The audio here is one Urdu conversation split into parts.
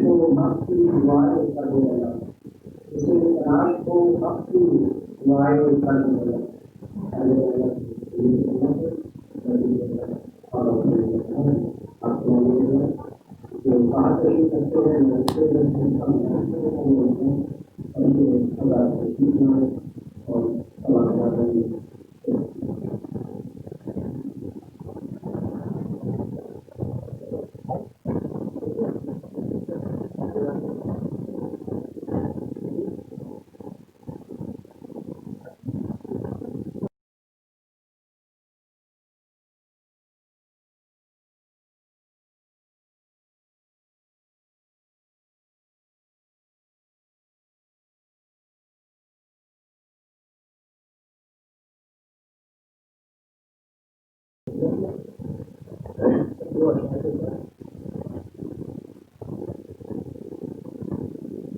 کو حق کی دعائیں کرنے والا، اسے کلام کو حق کی دعائیں کرنے والا جو بات نہیں کرتے ہیں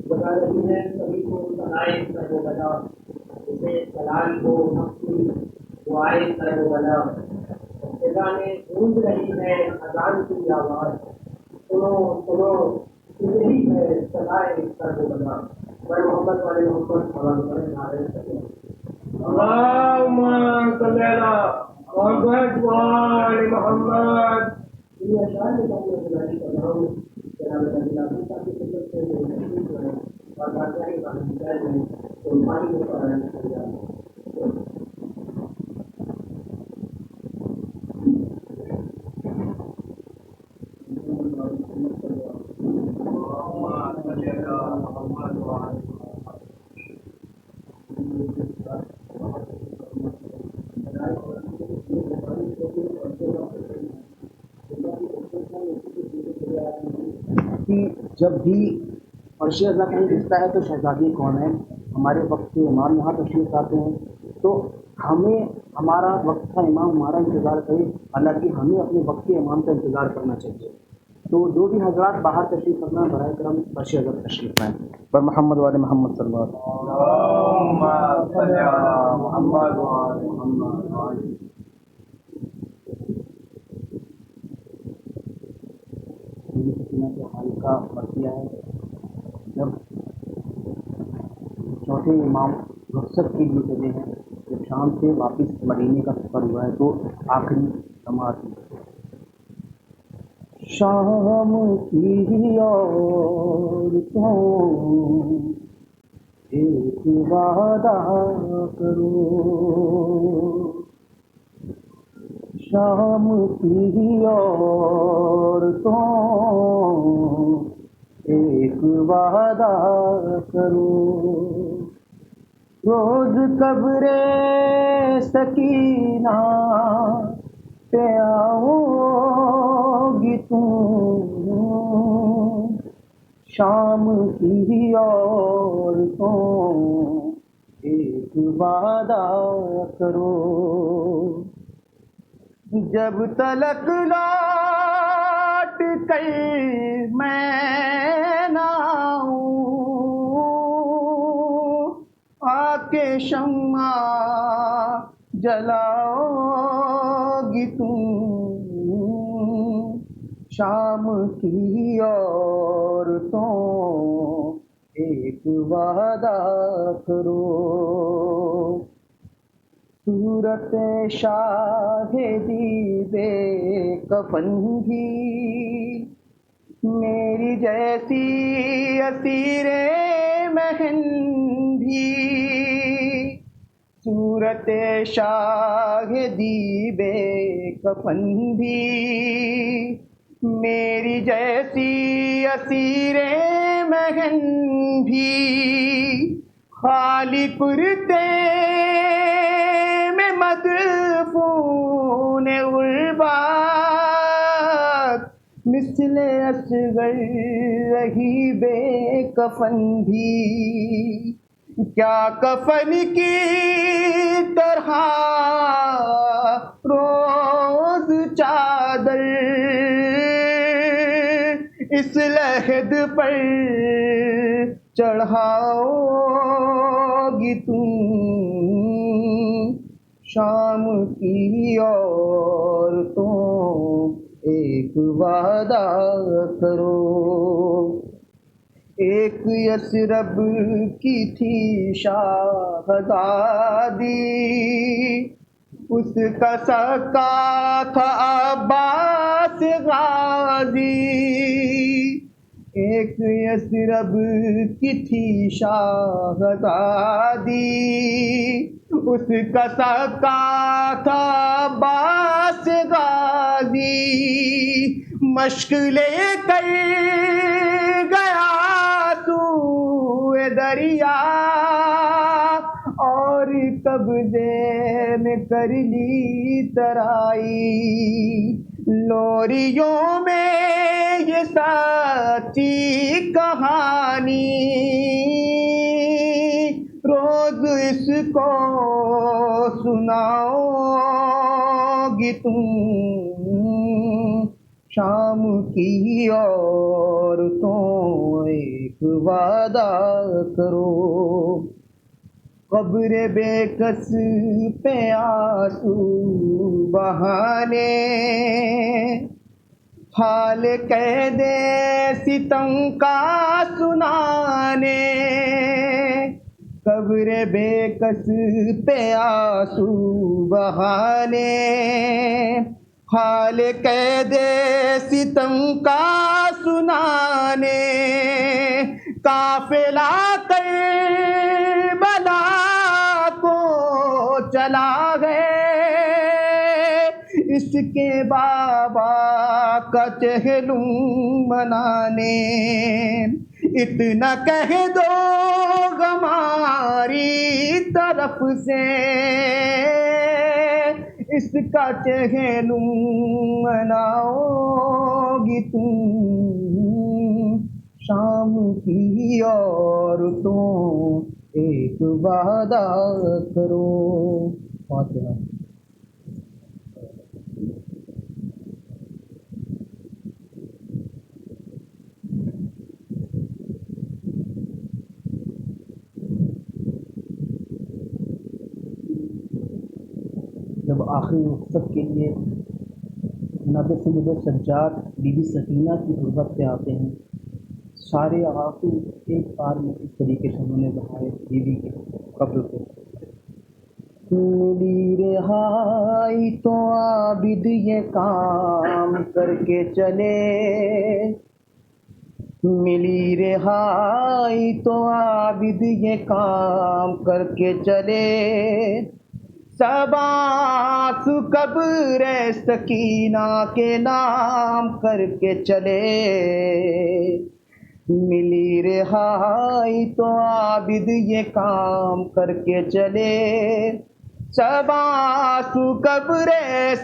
بتا رہی ہے سبھی کو سنائے کر وہ بنا، اسے کلام کو حق کی دعائیں کر وہ بنا، فضا میں گونج رہی ہے اذان کی آواز، سنو سنو ہی ہے سنائے کر وہ بنا۔ میں محمد والے محمد سلام کرے نعرے تکبیر۔ اللہم صلی علی محمد وآل محمد۔ یہ اشعار میں میں گزارش کر رہا ہوں جناب عبدالعزیز صاحب کی خدمت سے جو تشریف لائے اور بادشاہ امام حسین میں قربانی کو قرآن کیا۔ جب بھی عرش اعلیٰ کہیں دکھتا ہے تو شہزادی کون ہے، ہمارے وقت کے امام یہاں تشریف لاتے ہیں، تو ہمیں ہمارا وقت کا امام ہمارا انتظار کرے، حالانکہ ہمیں اپنے وقت کے امام کا انتظار کرنا چاہیے۔ تو جو بھی حضرات باہر تشریف رکھنا برائے کرم عرش اعلیٰ تشریف لائیں پر محمد والے محمد صلی اللہ علیہ وسلم۔ کے حال کا مرثیہ ہے، جب چوتھے امام رخصت کے لیے چلے ہیں، جب شام سے واپس مدینے کا سفر ہوا ہے تو آخری سماعت شام کی عورتوں ایک وعدہ کرو، شام کی عورتوں ایک وعدہ کرو، روز قبر سکینہ پہ آؤ گی تم، شام کی عورتوں ایک وعدہ کرو، جب تلک لوٹ کر میں نہ آؤں، آ کے شمع جلاؤ گی تم، شام کی عورتوں ایک وعدہ کرو، صورت شاہدی بے کفن بھی میری جیسی اسیر محن بھی، صورت شاہدی بے کفن بھی میری جیسی اسیر محن بھی، خالی کرتے میں مدفون غربات، مثل اصغر رہی بے کفن بھی، کیا کفن کی طرح روز چادر اس لحد پر چڑھاؤ گی تم، شام کی عورتوں ایک وعدہ کرو، ایک یثرب کی تھی شاہزادی، اس کا سکا تھا عباس غازی۔ ایک یثرب کی تھی شاہزادی، اس کا سکا تھا عباس غازی۔ مشق لے کر گیا سوئے دریا، اور قبضے میں کر لی ترائی۔ لوریوں میں یہ سچی کہانی، روز اس کو سناؤ گی تم۔ شام کی عورتوں ایک وعدہ کرو، قبر بے کس پہ آنسو بہانے، حال کہہ دے ستم کا سنانے۔ قبر بے کس پہ آنسو بہانے، حال کہہ دے ستم کا سنانے۔ قافلہ کربلا کو چلا گئے، اس کے بابا کا چہلم منانے۔ اتنا کہہ دو ہماری طرف سے، اس کا چہلم مناؤ گی تم۔ شام کی عورتوں ایک وعدہ کرو۔ فاتحہ۔ جب آخری مقصد کے لیے جناب سید سجاد بی بی سکینہ کی غربت پہ آتے ہیں، سارے آنسو ایک بار میں اس طریقے سے انہوں نے بہائے بیوی کے قبر پہ۔ ملی رہائی تو عابد یہ کام کر کے چلے، ملی رہائی تو عابد یہ کام کر کے چلے، سب آنسو قبر سکینہ کے نام کر کے چلے۔ ملی رہائی تو عابد یہ کام کر کے چلے، سب آنسو قبر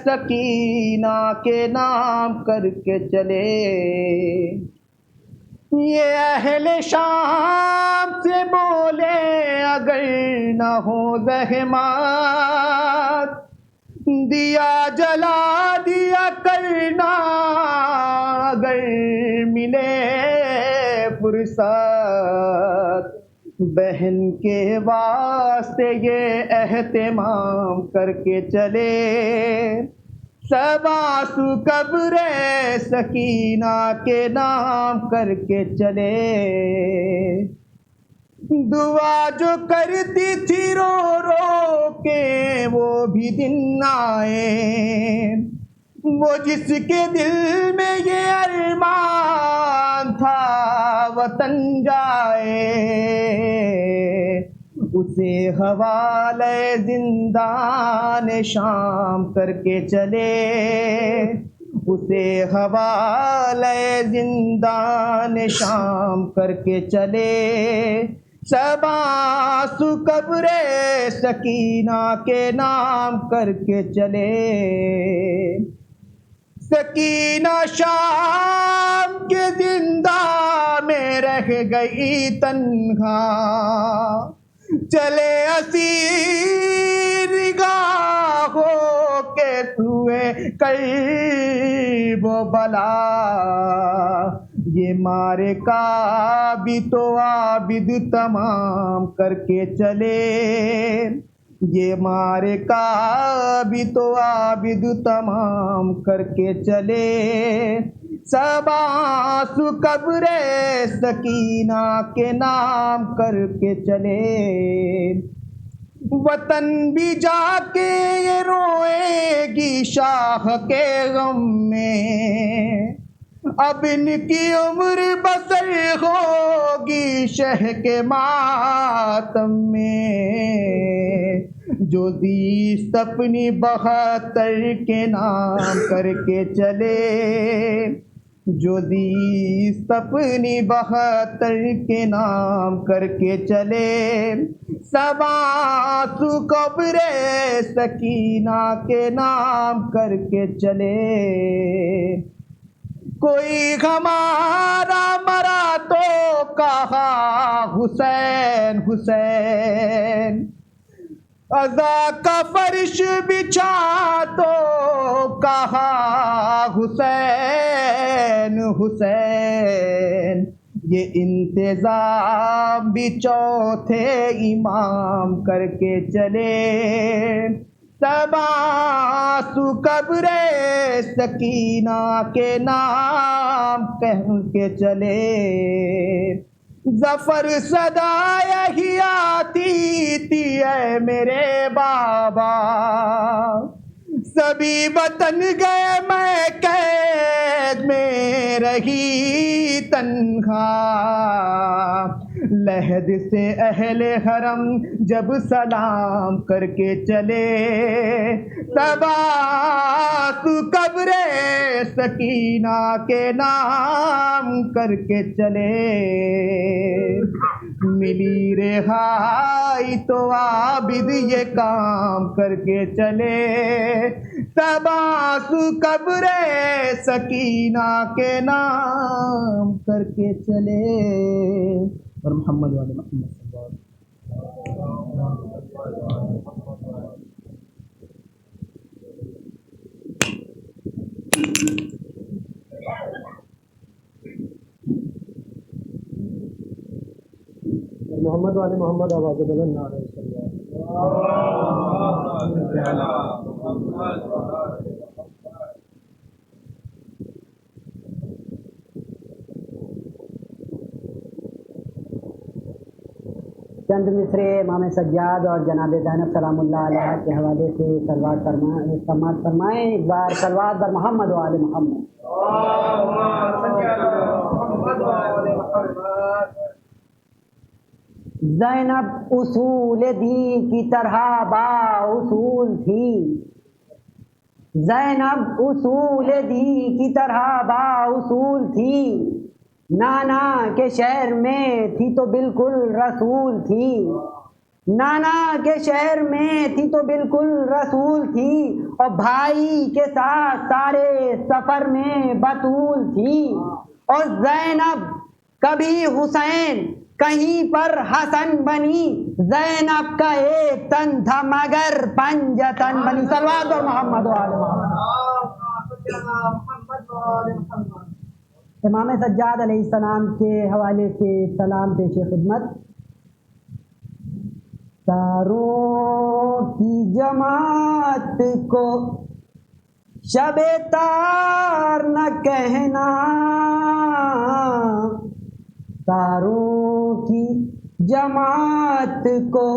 سکینہ کے نام کر کے چلے۔ یہ اہل شام سے بولے اگر نہ ہو زحمت، دیا جلا دیا کرنا اگر ملے فرصت، بہن کے واسطے یہ اہتمام کر کے چلے، سب آنسو قبر سکینہ کے نام کر کے چلے۔ دعا جو کرتی تھی رو رو کے وہ بھی دن آئے، وہ جس کے دل میں یہ ارمان تھا وطن جائے، اسے حوالے زندان شام کر کے چلے، اسے حوالے زندان شام کر کے چلے، سب آنسو قبر سکینہ کے نام کر کے چلے۔ سکینہ شام کے زندان میں رہ گئی تنہا، چلے اسیر نگاہوں کے سوئے کرب و بلا، یہ مارے کا بھی تو عابد تمام کر کے چلے، یہ مارے کا بھی تو عابد تمام کر کے چلے، سباس قبر سکینہ کے نام کر کے چلے، وطن بھی جا کے یہ روئے گی شاہ کے غم میں، اب ان کی عمر بسر ہوگی شہ کے ماتم میں، جو زیست اپنی 72 کے نام کر کے چلے، جو زیست اپنی 72 کے نام کر کے چلے، سباس قبر سکینہ کے نام کر کے چلے، کوئی ہمارا مرا تو کہا حسین حسین، عزا کا فرش بچھا تو کہا حسین حسین، یہ انتظام بھی چوتھے امام کر کے چلے، سباس قبر سکینہ کے نام کہہ کے چلے، ظفر صدا یہی آتی تھی اے میرے بابا، سبھی وطن گئے میں قید میں رہی تنہا، لحد سے اہل حرم جب سلام کر کے چلے، سباس قبر سکینہ کے نام کر کے چلے، ملی رہائی تو عابد یہ کام کر کے چلے، سباس قبر سکینہ کے نام کر کے چلے، اور محمد والے محمد صلی اللہ محمد والے محمد آواز بلند نعرہ چند مصرے امام سجاد اور جناب زینب سلام اللہ علیہ کے حوالے سے سماعت فرمائیں، ایک بار صلوات بر محمد و آل محمد۔ زینب اصول دین کی طرح با اصول تھی، زینب اصول دین کی طرح با اصول تھی، نانا کے شہر میں تھی تو بالکل رسول تھی، نانا کے شہر میں تھی تو بالکل رسول تھی، اور بھائی کے ساتھ سارے سفر میں بطول تھی، اور زینب کبھی حسین کہیں پر حسن بنی، زینب کا ایک تن تھا مگر 5 تن بنی، صلوات اور محمد و آل محمد۔ امام سجاد علیہ السلام کے حوالے سے سلام پیش خدمت۔ تاروں کی جماعت کو شب تار نہ کہنا، تاروں کی جماعت کو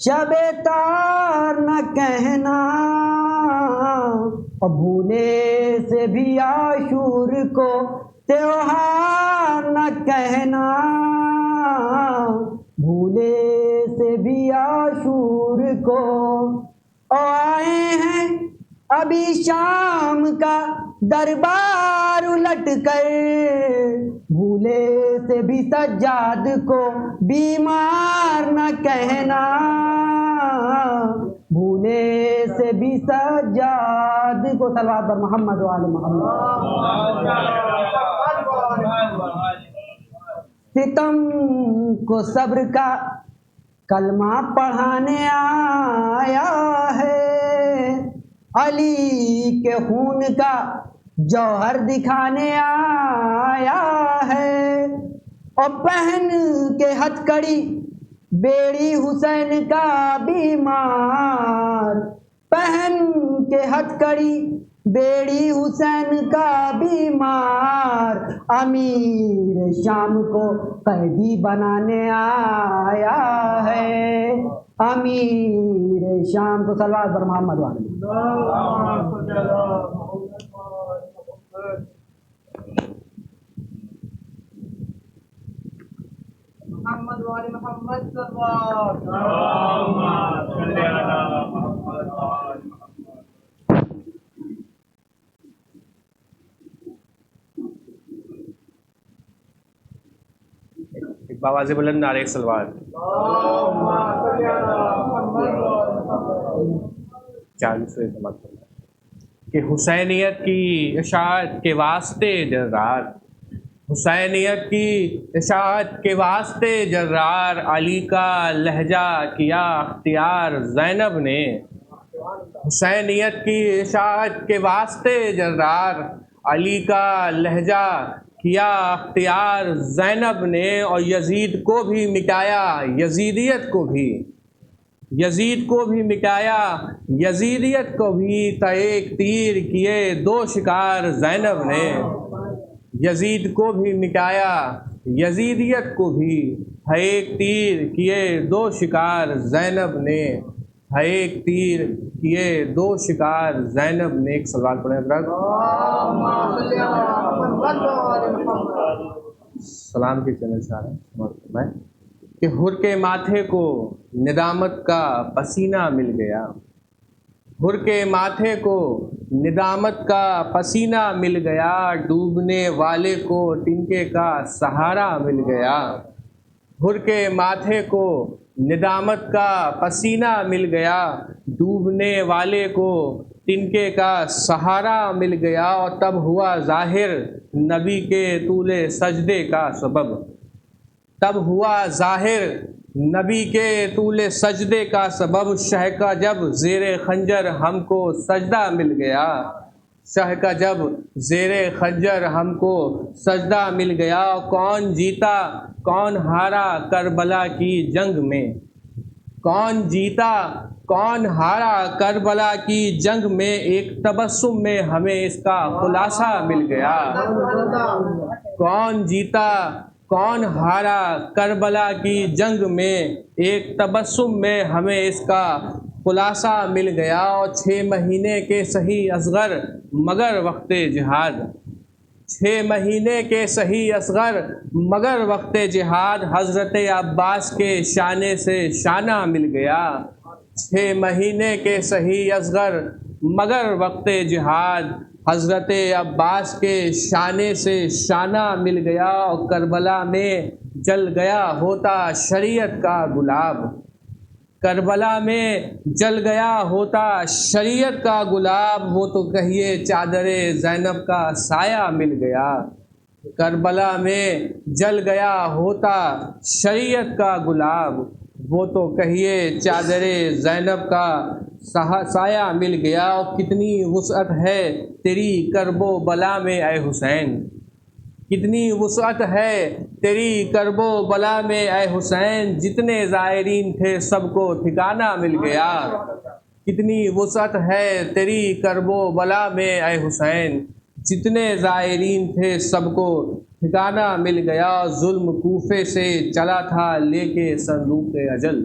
شب تار نہ کہنا، اور بھولے سے بھی عاشور کو تیوہار نہ کہنا، بھولے سے بھی عاشور کو، اور آئے ہیں ابھی شام کا دربار الٹ کر، بھولے سے بھی سجاد کو بیمار نہ کہنا، بھولے سے بھی سجاد کو، صلوات پر محمد و آل محمد۔ ستم کو صبر کا کلمہ پڑھانے آیا ہے، علی کے خون کا جوہر دکھانے آیا ہے، اور پہن کے ہتھ کڑی بیڑی حسین کا بیمار، پہن کے ہتھ کڑی بیڑی حسین کا بیمار امیر شام کو قیدی بنانے آیا ہے، امیر شام کو صلوات پر محمد والے محمد وعلى محمد صلى الله عليه وسلم. ایک باواز بلند نعرہ صلوات. چالیس سے سماعت کرنا کہ حسینیت کی اشاعت کے واسطے جرار، حسینیت کی اشاعت کے واسطے جرار، علی کا لہجہ کیا اختیار زینب نے. حسینیت کی اشاعت کے واسطے جرار، علی کا لہجہ کیا اختیار زینب نے. اور یزید کو بھی مٹایا، یزیدیت کو بھی، یزید کو بھی مٹایا، یزیدیت کو بھی. تا ایک تیر کیے دو شکار زینب نے. یزید کو بھی مٹایا، یزیدیت کو بھی. ہے ایک تیر کیے دو شکار زینب نے، ہے ایک تیر کیے دو شکار زینب نے. ایک سوال پڑھیں حضرات. سلام کے چینل سے آ رہا ہے کہ حر کے ماتھے کو ندامت کا پسینہ مل گیا، حر کے ماتھے کو ندامت کا پسینہ مل گیا. ڈوبنے والے کو تنکے کا سہارا مل گیا. حر کے ماتھے کو ندامت کا پسینہ مل گیا، ڈوبنے والے کو تنکے کا سہارا مل گیا. اور تب ہوا ظاہر نبی کے طول سجدے کا سبب، تب ہوا ظاہر نبی کے طول سجدے کا سبب. شہ کا جب زیر خنجر ہم کو سجدہ مل گیا، شہ کا جب زیر خنجر ہم کو سجدہ مل گیا. کون جیتا کون ہارا کربلا کی جنگ میں، کون جیتا کون ہارا کربلا کی جنگ میں. ایک تبسم میں ہمیں اس کا خلاصہ مل گیا. کون جیتا کون ہارا کربلا کی جنگ میں، ایک تبسم میں ہمیں اس کا خلاصہ مل گیا. اور 6 مہینے کے صحیح اصغر مگر وقت جہاد، 6 مہینے کے صحیح اصغر مگر وقت جہاد. حضرت عباس کے شانے سے شانہ مل گیا، 6 مہینے کے صحیح اصغر مگر وقت جہاد. حضرت عباس کے شانے سے شانہ مل گیا. اور کربلا میں جل گیا ہوتا شریعت کا گلاب، کربلا میں جل گیا ہوتا شریعت کا گلاب. وہ تو کہیے چادر زینب کا سایہ مل گیا، کربلا میں جل گیا ہوتا شریعت کا گلاب. وہ تو کہیے چادر زینب کا سایہ مل گیا. اور کتنی وسعت ہے تیری کرب و بلا میں اے حسین، کتنی وسعت ہے تیری کرب و بلا میں اے حسین. جتنے زائرین تھے سب کو ٹھکانہ مل گیا، کتنی وسعت ہے تیری کرب و بلا میں اے حسین. جتنے زائرین تھے سب کو ٹھکانہ مل گیا. ظلم کوفے سے چلا تھا لے کے صندوق اجل،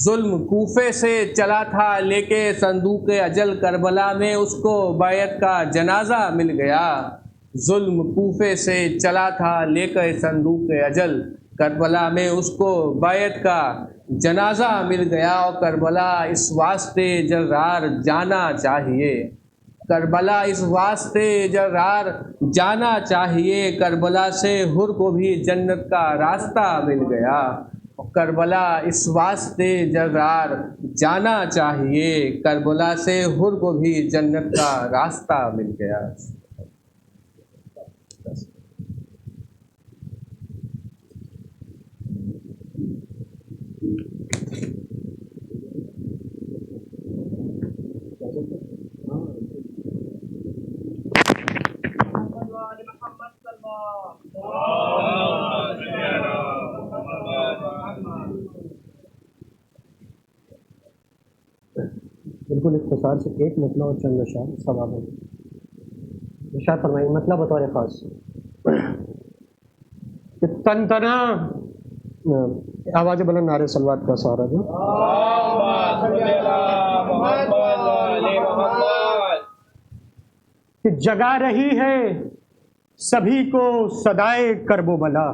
ظلم کوفے سے چلا تھا لے کے صندوق اجل. کربلا میں اس کو بیعت کا جنازہ مل گیا، ظلم کوفے سے چلا تھا لے کر صندوق اجل. کربلا میں اس کو بیعت کا جنازہ مل گیا. اور کربلا اس واسطے جرار جانا چاہیے، کربلا اس واسطے جرار جانا چاہیے. کربلا سے حر کو بھی جنت کا راستہ مل گیا، کربلا اس واسطے جرار جانا چاہیے. کربلا سے حر کو بھی جنت کا راستہ مل گیا. بالکل اختصار سے ایک مطلب اور چند اشعار ثواب ہے. ارشاد فرمائیں مطلب بطور خاص کہ تن تنا آواز بلند نعرے صلوات کا سہارا دو. کہ جگا رہی ہے سبھی کو صدائے کرب و بلا،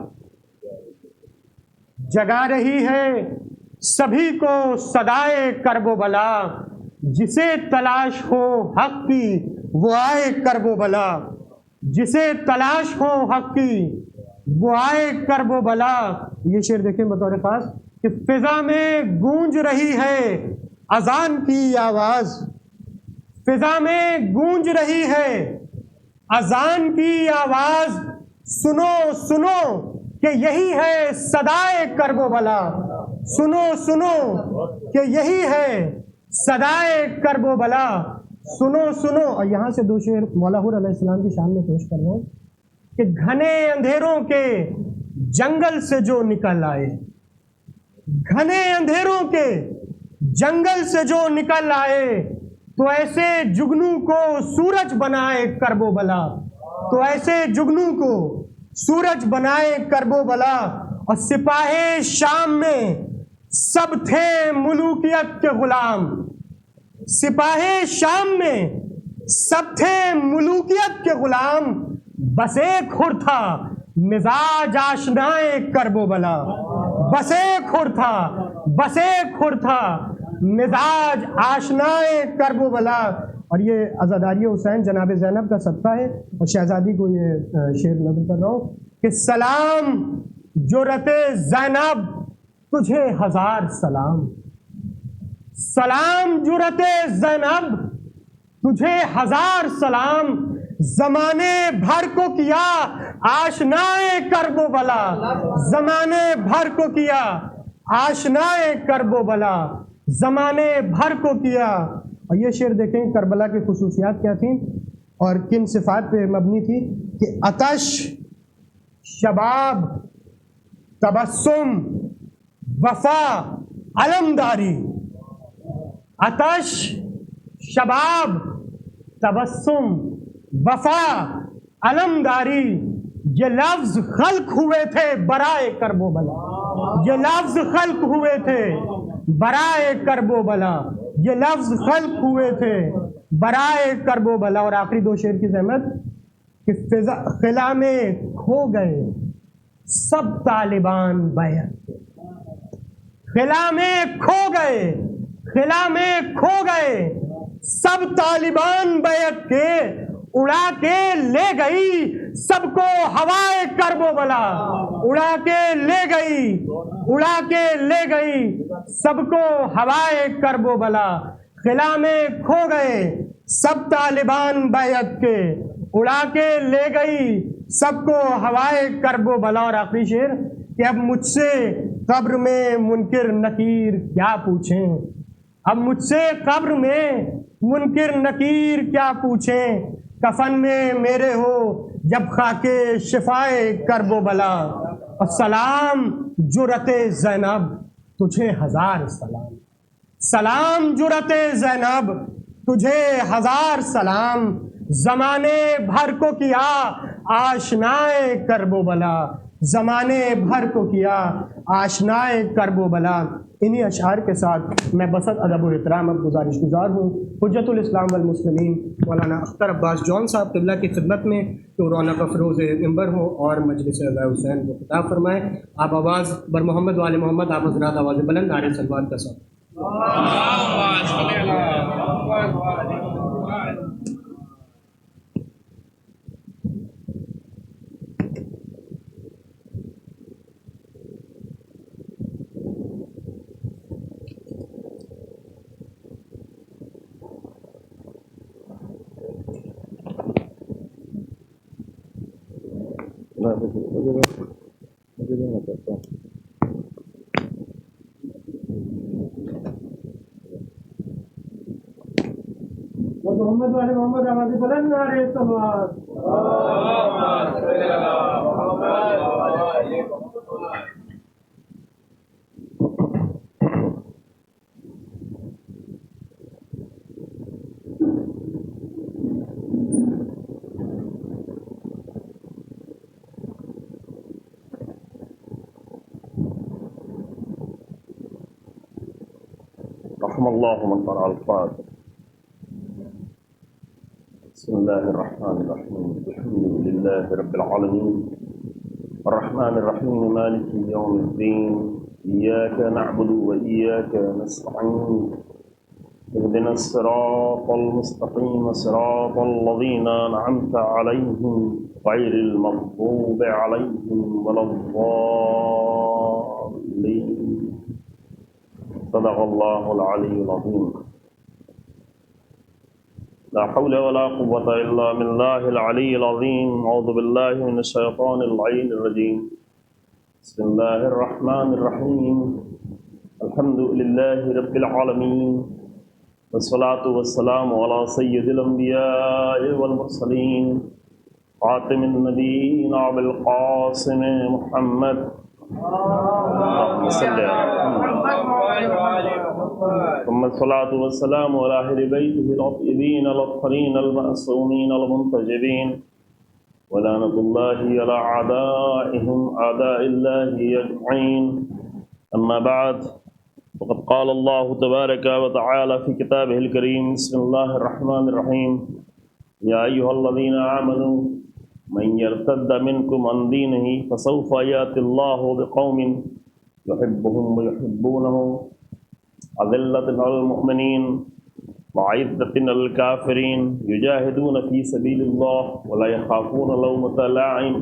جگا رہی ہے سبھی کو صدائے کرب و بلا، جسے تلاش ہو حق کی وہ آئے کرب و بلا، جسے تلاش ہو حق کی وہ آئے کرب و بلا. یہ شعر دیکھیں بطور خاص کہ فضا میں گونج رہی ہے اذان کی آواز، فضا میں گونج رہی ہے اذان کی آواز، سنو سنو کہ یہی ہے صدائے کرب و بلا، سنو سنو کہ یہی ہے صدائے کرب و بلا، سنو سنو. اور یہاں سے دو شعر مولا حور علیہ السلام کی شان میں پیش کر رہا ہوں کہ گھنے اندھیروں کے جنگل سے جو نکل آئے، گھنے اندھیروں کے جنگل سے جو نکل آئے، تو ایسے جگنو کو سورج بنائے کرب و بلا، تو ایسے جگنو کو سورج بنائے کرب و بلا. اور سپاہ شام میں سب تھے ملوکیت کے غلام، سپاہ شام میں سب تھے ملوکیت کے غلام، بس ایک خور تھا مزاج آشنائے کرب و بلا، بس ایک خور تھا، بس ایک خور تھا مزاج آشنائے کرب و بلا. اور یہ عزاداری حسین جناب زینب کا صدقہ ہے اور شہزادی کو یہ شعر نظر کر رہا ہوں کہ سلام جرت زینب تجھے ہزار سلام، سلام جرت زینب تجھے ہزار سلام، زمانے بھر کو کیا آشنائے کرب و بلا، زمانے بھر کو کیا آشنائے کرب و بلا، زمانے بھر کو کیا. اور یہ شعر دیکھیں کربلا کی خصوصیات کیا تھیں اور کن صفات پہ مبنی تھی کہ آتش، شباب، تبسم، وفا، علمداری. آتش، شباب، تبسم، وفا، علمداری، یہ لفظ خلق ہوئے تھے برائے کرب و بلا، یہ لفظ خلق ہوئے تھے برائے کرب و بلا، یہ لفظ خلق ہوئے تھے برائے کرب و بلا. اور آخری دو شعر کی زحمت کہ خلا میں کھو گئے سب طالبان بیعت، خلا میں کھو گئے، خلا میں کھو گئے سب طالبان بیعت کے، اڑا کے لے گئی سب کو ہوائے کرب و بلا، اڑا کے لے گئی، اڑا کے لے گئی سب کو ہوائے کرب و بلا. خلا میں کھو گئے سب طالبان بیعت کے، اڑا کے لے گئی سب کو ہوائے کرب و بلا. اور آخری شعر کہ اب مجھ سے قبر میں منکر نکیر کیا پوچھیں، اب مجھ سے قبر میں منکر نکیر کیا پوچھیں، کفن میں میرے ہو جب خاک شفائے کرب و بلا. السلام جرت زینب تجھے ہزار سلام، سلام جرت زینب تجھے ہزار سلام، زمانے بھر کو کیا آشنائے کرب و بلا، زمانے بھر کو کیا آشنائے کرب و بلا. انہی اشعار کے ساتھ میں بسط ادب و احترام اب گزارش گزار ہوں حجت الاسلام والمسلمین مولانا اختر عباس جون صاحب قبلہ کی خدمت میں کہ رونق افروز ممبر ہوں اور مجلس رضا حسین کو خطاب فرمائیں. آپ آواز بر محمد وال محمد، آپ حضرات آواز بلند نعرے صلوات کا ساتھ. محمد والے محمد آواز بلند نعرے صلوات. رحم الله من قرأ الفاتحة. بسم الله الرحمن الرحيم. الحمد لله رب العالمين الرحمن الرحيم مالك يوم الدين إياك نعبد وإياك نستعين اهدنا الصراط المستقيم صراط الذين أنعمت عليهم غير المغضوب عليهم ولا الضالين. صدق الله العلي العظيم. لا حول ولا قوة إلا بالله العلي العظيم. أعوذ بالله من الشيطان اللعين الرجيم. بسم الله الرحمن الرحيم. الحمد لله رب العالمين والصلاة والسلام على سيد الأنبياء والمرسلين خاتم النبيين أبي القاسم محمد اللهم صل على محمد ثم الصلاة والسلام على أهل بيته الطيبين الطاهرين المعصومين المنتجبين ولعنة الله على أعدائهم أعداء الله أجمعين. أما بعد وقد قال الله تبارك وتعالى في كتابه الكريم. بسم الله الرحمن الرحيم. يا أيها الذين آمنوا من يرتد منكم عن دينه فسوف يأتي الله بقوم يحبهم ويحبونه أذلة على المؤمنين وعزة على الكافرين يجاهدون في سبيل الله ولا يخافون لومة لائم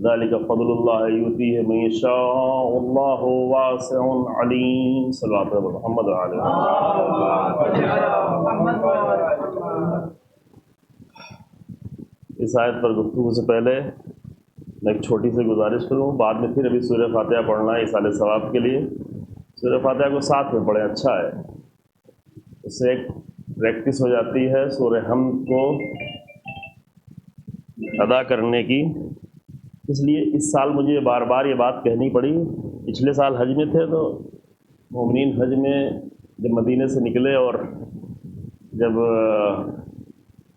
ذلك فضل الله يؤتيه من يشاء والله واسع عليم. صلوات محمد علیہ. اس آیت پر گفتگو سے پہلے میں ایک چھوٹی سی گزارش کروں. بعد میں پھر ابھی سورہ فاتحہ پڑھنا ہے ایصال ثواب کے لیے. سورہ فاتحہ کو ساتھ میں پڑھیں، اچھا ہے، اس سے ایک پریکٹس ہو جاتی ہے سورہ حمد کو ادا کرنے کی. اس لیے اس سال مجھے بار بار یہ بات کہنی پڑی. پچھلے سال حج میں تھے تو مومنین حج میں جب مدینے سے نکلے اور جب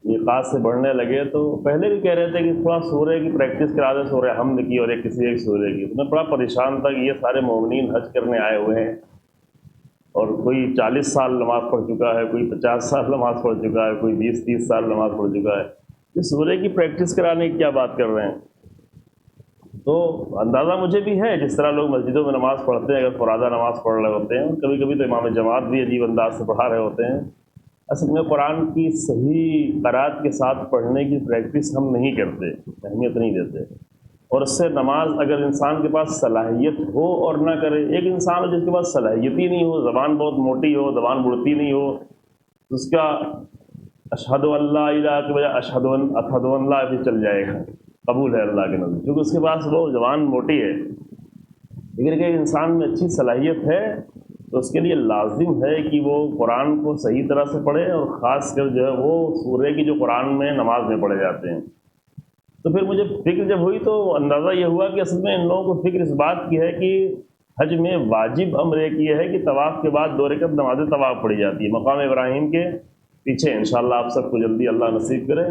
میقات سے بڑھنے لگے تو پہلے بھی کہہ رہے تھے کہ تھوڑا سورہ کی پریکٹس کرا دیں، سورہ حمد کی اور کسی ایک سورہ کی. تو میں بڑا پریشان تھا کہ یہ سارے مومنین حج کرنے آئے ہوئے ہیں اور کوئی 40 سال نماز پڑھ چکا ہے، کوئی 50 سال نماز پڑھ چکا ہے، کوئی 20-30 سال نماز پڑھ چکا ہے. یہ سورہ کی پریکٹس کرانے کی کیا بات کر رہے ہیں؟ تو اندازہ مجھے بھی ہے جس طرح لوگ مسجدوں میں نماز پڑھتے ہیں، اگر فرادہ نماز پڑھ رہے ہوتے ہیں، کبھی کبھی تو امام جماعت بھی عجیب انداز سے پڑھا رہے ہوتے ہیں. اصل میں قرآن کی صحیح قرأت کے ساتھ پڑھنے کی پریکٹس ہم نہیں کرتے، اہمیت نہیں دیتے. اور اس سے نماز اگر انسان کے پاس صلاحیت ہو اور نہ کرے، ایک انسان ہو جس کے پاس صلاحیت ہی نہیں ہو، زبان بہت موٹی ہو، زبان بڑھتی نہیں ہو، تو اس کا اشہد اللہ الہ کے بجائے اشہد اللہ بھی چل جائے گا، قبول ہے اللہ کے نزدیک، کیونکہ اس کے پاس وہ زبان موٹی ہے. لیکن اگر انسان میں اچھی صلاحیت ہے تو اس کے لیے لازم ہے کہ وہ قرآن کو صحیح طرح سے پڑھے، اور خاص کر جو ہے وہ سورہ کی جو قرآن میں نماز میں پڑھے جاتے ہیں. تو پھر مجھے فکر جب ہوئی تو اندازہ یہ ہوا کہ اصل میں ان لوگوں کو فکر اس بات کی ہے کہ حج میں واجب امر ایک یہ ہے کہ طواف کے بعد 2 رکعت نماز طواف پڑھی جاتی ہے مقام ابراہیم کے پیچھے. انشاءاللہ آپ سب کو جلدی اللہ نصیب کرے،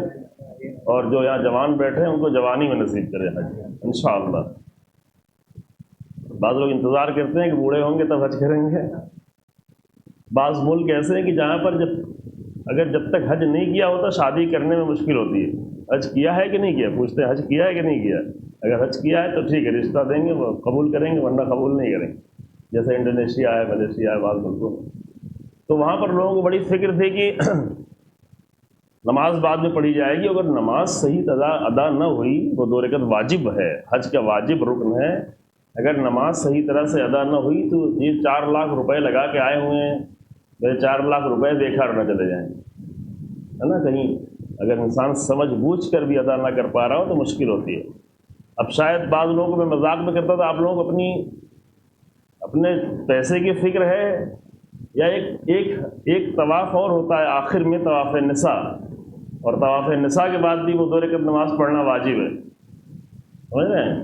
اور جو یہاں جوان بیٹھے ہیں ان کو جوانی میں نصیب کرے حج انشاءاللہ. بعض لوگ انتظار کرتے ہیں کہ بوڑھے ہوں گے تب حج کریں گے. بعض ملک ایسے ہیں کہ جہاں پر جب تک حج نہیں کیا ہوتا شادی کرنے میں مشکل ہوتی ہے. حج کیا ہے کہ نہیں کیا پوچھتے ہیں، حج کیا ہے کہ نہیں کیا. اگر حج کیا ہے تو ٹھیک ہے، رشتہ دیں گے، وہ قبول کریں گے، ورنہ قبول نہیں کریں گے. جیسے انڈونیشیا ہے، ملیشیا ہے، بعض ملکوں میں. تو وہاں پر لوگوں کو بڑی فکر تھی کہ نماز بعد میں پڑھی جائے گی. اگر نماز صحیح ادا نہ ہوئی، وہ 2 رکعت واجب ہے، حج کا واجب رکن ہے. اگر نماز صحیح طرح سے ادا نہ ہوئی تو یہ 4 لاکھ روپے لگا کے آئے ہوئے ہیں، میرے 4 لاکھ روپے بیکار نہ چلے جائیں، ہے نا. کہیں اگر انسان سمجھ بوجھ کر بھی ادا نہ کر پا رہا ہو تو مشکل ہوتی ہے. اب شاید بعض لوگوں کو میں مذاق میں کرتا تھا، آپ لوگوں کو اپنے پیسے کی فکر ہے، یا ایک طواف اور ہوتا ہے آخر میں طواف نساء، اور طواف نساء کے بعد بھی وہ 2 رکعت نماز پڑھنا واجب ہے، سمجھ رہے ہیں.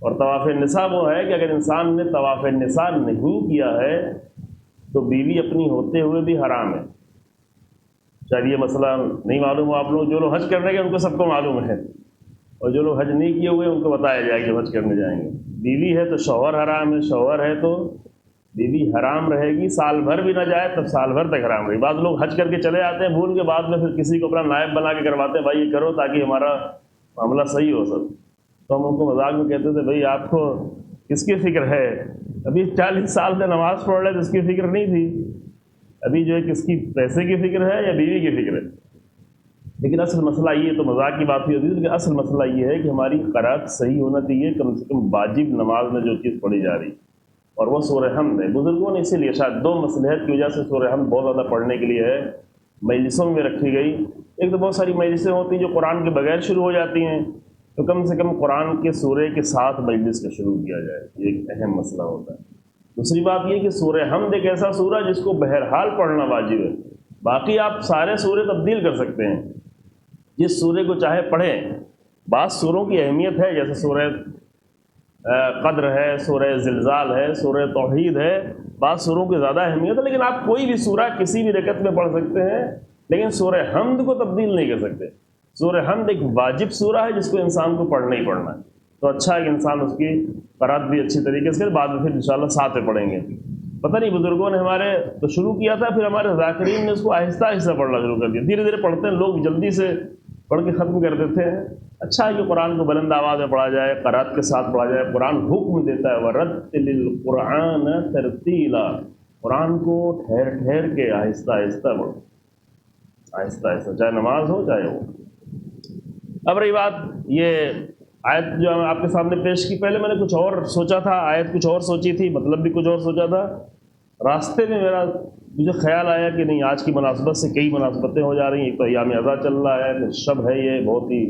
اور طواف نساء وہ ہے کہ اگر انسان نے طواف نساء نہیں کیا ہے تو بیوی اپنی ہوتے ہوئے بھی حرام ہے. شاید یہ مسئلہ نہیں معلوم ہو آپ لوگ، جو لوگ حج کرنے گے ان کو سب کو معلوم ہے، اور جو لوگ حج نہیں کیے ہوئے ان کو بتایا جائے کہ حج کرنے جائیں گے. بیوی ہے تو شوہر حرام ہے، شوہر ہے تو بیوی حرام رہے گی، سال بھر بھی نہ جائے تب سال بھر تک حرام رہے گی۔ بعض لوگ حج کر کے چلے آتے ہیں بھول کے، بعد میں پھر کسی کو اپنا نائب بنا کے کرواتے ہیں، بھائی یہ کرو تاکہ ہمارا معاملہ صحیح ہو سب۔ تو ہم ان کو مذاق میں کہتے تھے بھائی آپ کو کس کی فکر ہے؟ ابھی 40 سال سے نماز پڑھ رہے تو اس کی فکر نہیں تھی، ابھی جو ہے کس کی پیسے کی فکر ہے یا بیوی کی فکر ہے؟ لیکن اصل مسئلہ یہ تو مذاق کی بات ہی ہوتی ہے، لیکن اصل مسئلہ یہ ہے کہ ہماری قرأت صحیح ہونا چاہیے، کم سے کم واجب نماز میں جو چیز پڑھی جا رہی اور وہ سورہ حمد ہے۔ بزرگوں نے اسی لیے شاید 2 مصلحت کی وجہ سے سورہ حمد بہت زیادہ پڑھنے کے لیے ہے مجلسوں میں رکھی گئی۔ ایک تو بہت ساری مجلسیں ہوتی ہیں جو قرآن کے بغیر شروع ہو جاتی ہیں، تو کم سے کم قرآن کے سورے کے ساتھ مجلس کا شروع کیا جائے، یہ ایک اہم مسئلہ ہوتا ہے۔ دوسری بات یہ کہ سورہ حمد ایک ایسا سورہ جس کو بہرحال پڑھنا واجب ہے، باقی آپ سارے سورے تبدیل کر سکتے ہیں، جس سورے کو چاہے پڑھیں۔ بعض سوروں کی اہمیت ہے، جیسے سورہ قدر ہے، سورہ زلزال ہے، سورہ توحید ہے، بعض سوروں کی زیادہ اہمیت ہے، لیکن آپ کوئی بھی سورہ کسی بھی رکعت میں پڑھ سکتے ہیں، لیکن سورہ حمد کو تبدیل نہیں کر سکتے۔ سورہ حمد ایک واجب سورہ ہے جس کو انسان کو پڑھنا ہی پڑھنا ہے، تو اچھا ہے کہ انسان اس کی قرأت بھی اچھی طریقے سے، بعد میں پھر انشاءاللہ ساتھ میں پڑھیں گے۔ پتہ نہیں بزرگوں نے ہمارے تو شروع کیا تھا، پھر ہمارے ذاکرین نے اس کو آہستہ آہستہ پڑھنا شروع کر دیا، دھیرے دھیرے پڑھتے ہیں لوگ، جلدی سے پڑھ کے ختم کر دیتے ہیں۔ اچھا ہے کہ قرآن کو بلند آواز میں پڑھا جائے، قرأت کے ساتھ پڑھا جائے۔ قرآن حکم دیتا ہے وَرَتِّلِ الْقُرْآنَ تَرْتِيلًا، قرآن کو ٹھہر ٹھہر کے آہستہ آہستہ پڑھو، آہستہ آہستہ، چاہے نماز ہو چاہے ہو۔ اب رہی بات یہ آیت جو میں آپ کے سامنے پیش کی، پہلے میں نے کچھ اور سوچا تھا، آیت کچھ اور سوچی تھی، مطلب بھی کچھ اور سوچا تھا۔ راستے میں مجھے خیال آیا کہ نہیں، آج کی مناسبت سے کئی مناسبتیں ہو جا رہی ہیں، ایک تو ایام اضحیٰ چل رہا ہے، پھر شب ہے، یہ بہت ہی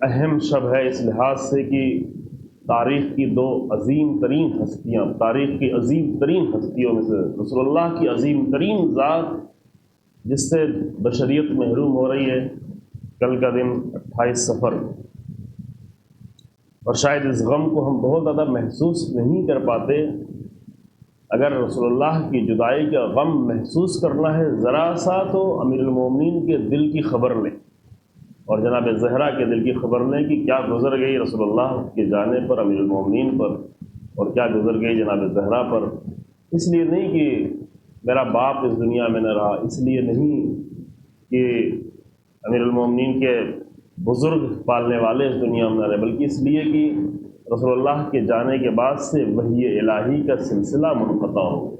اہم شب ہے اس لحاظ سے کہ تاریخ کی 2 عظیم ترین ہستیاں، تاریخ کی عظیم ترین ہستیوں میں سے رسول اللہ کی عظیم ترین ذات جس سے بشریت محروم ہو رہی ہے، کل کا دن 28 صفر، اور شاید اس غم کو ہم بہت زیادہ محسوس نہیں کر پاتے۔ اگر رسول اللہ کی جدائی کا غم محسوس کرنا ہے ذرا سا، تو امیر المومنین کے دل کی خبر لیں اور جناب زہرا کے دل کی خبر لیں کہ کیا گزر گئی رسول اللہ کے جانے پر، امیر المومنین پر، اور کیا گزر گئی جناب زہرا پر۔ اس لیے نہیں کہ میرا باپ اس دنیا میں نہ رہا، اس لیے نہیں کہ امیر المومنین کے بزرگ پالنے والے اس دنیا میں نہ رہے، بلکہ اس لیے کہ رسول اللہ کے جانے کے بعد سے وحی الہی کا سلسلہ منقطع ہو گیا۔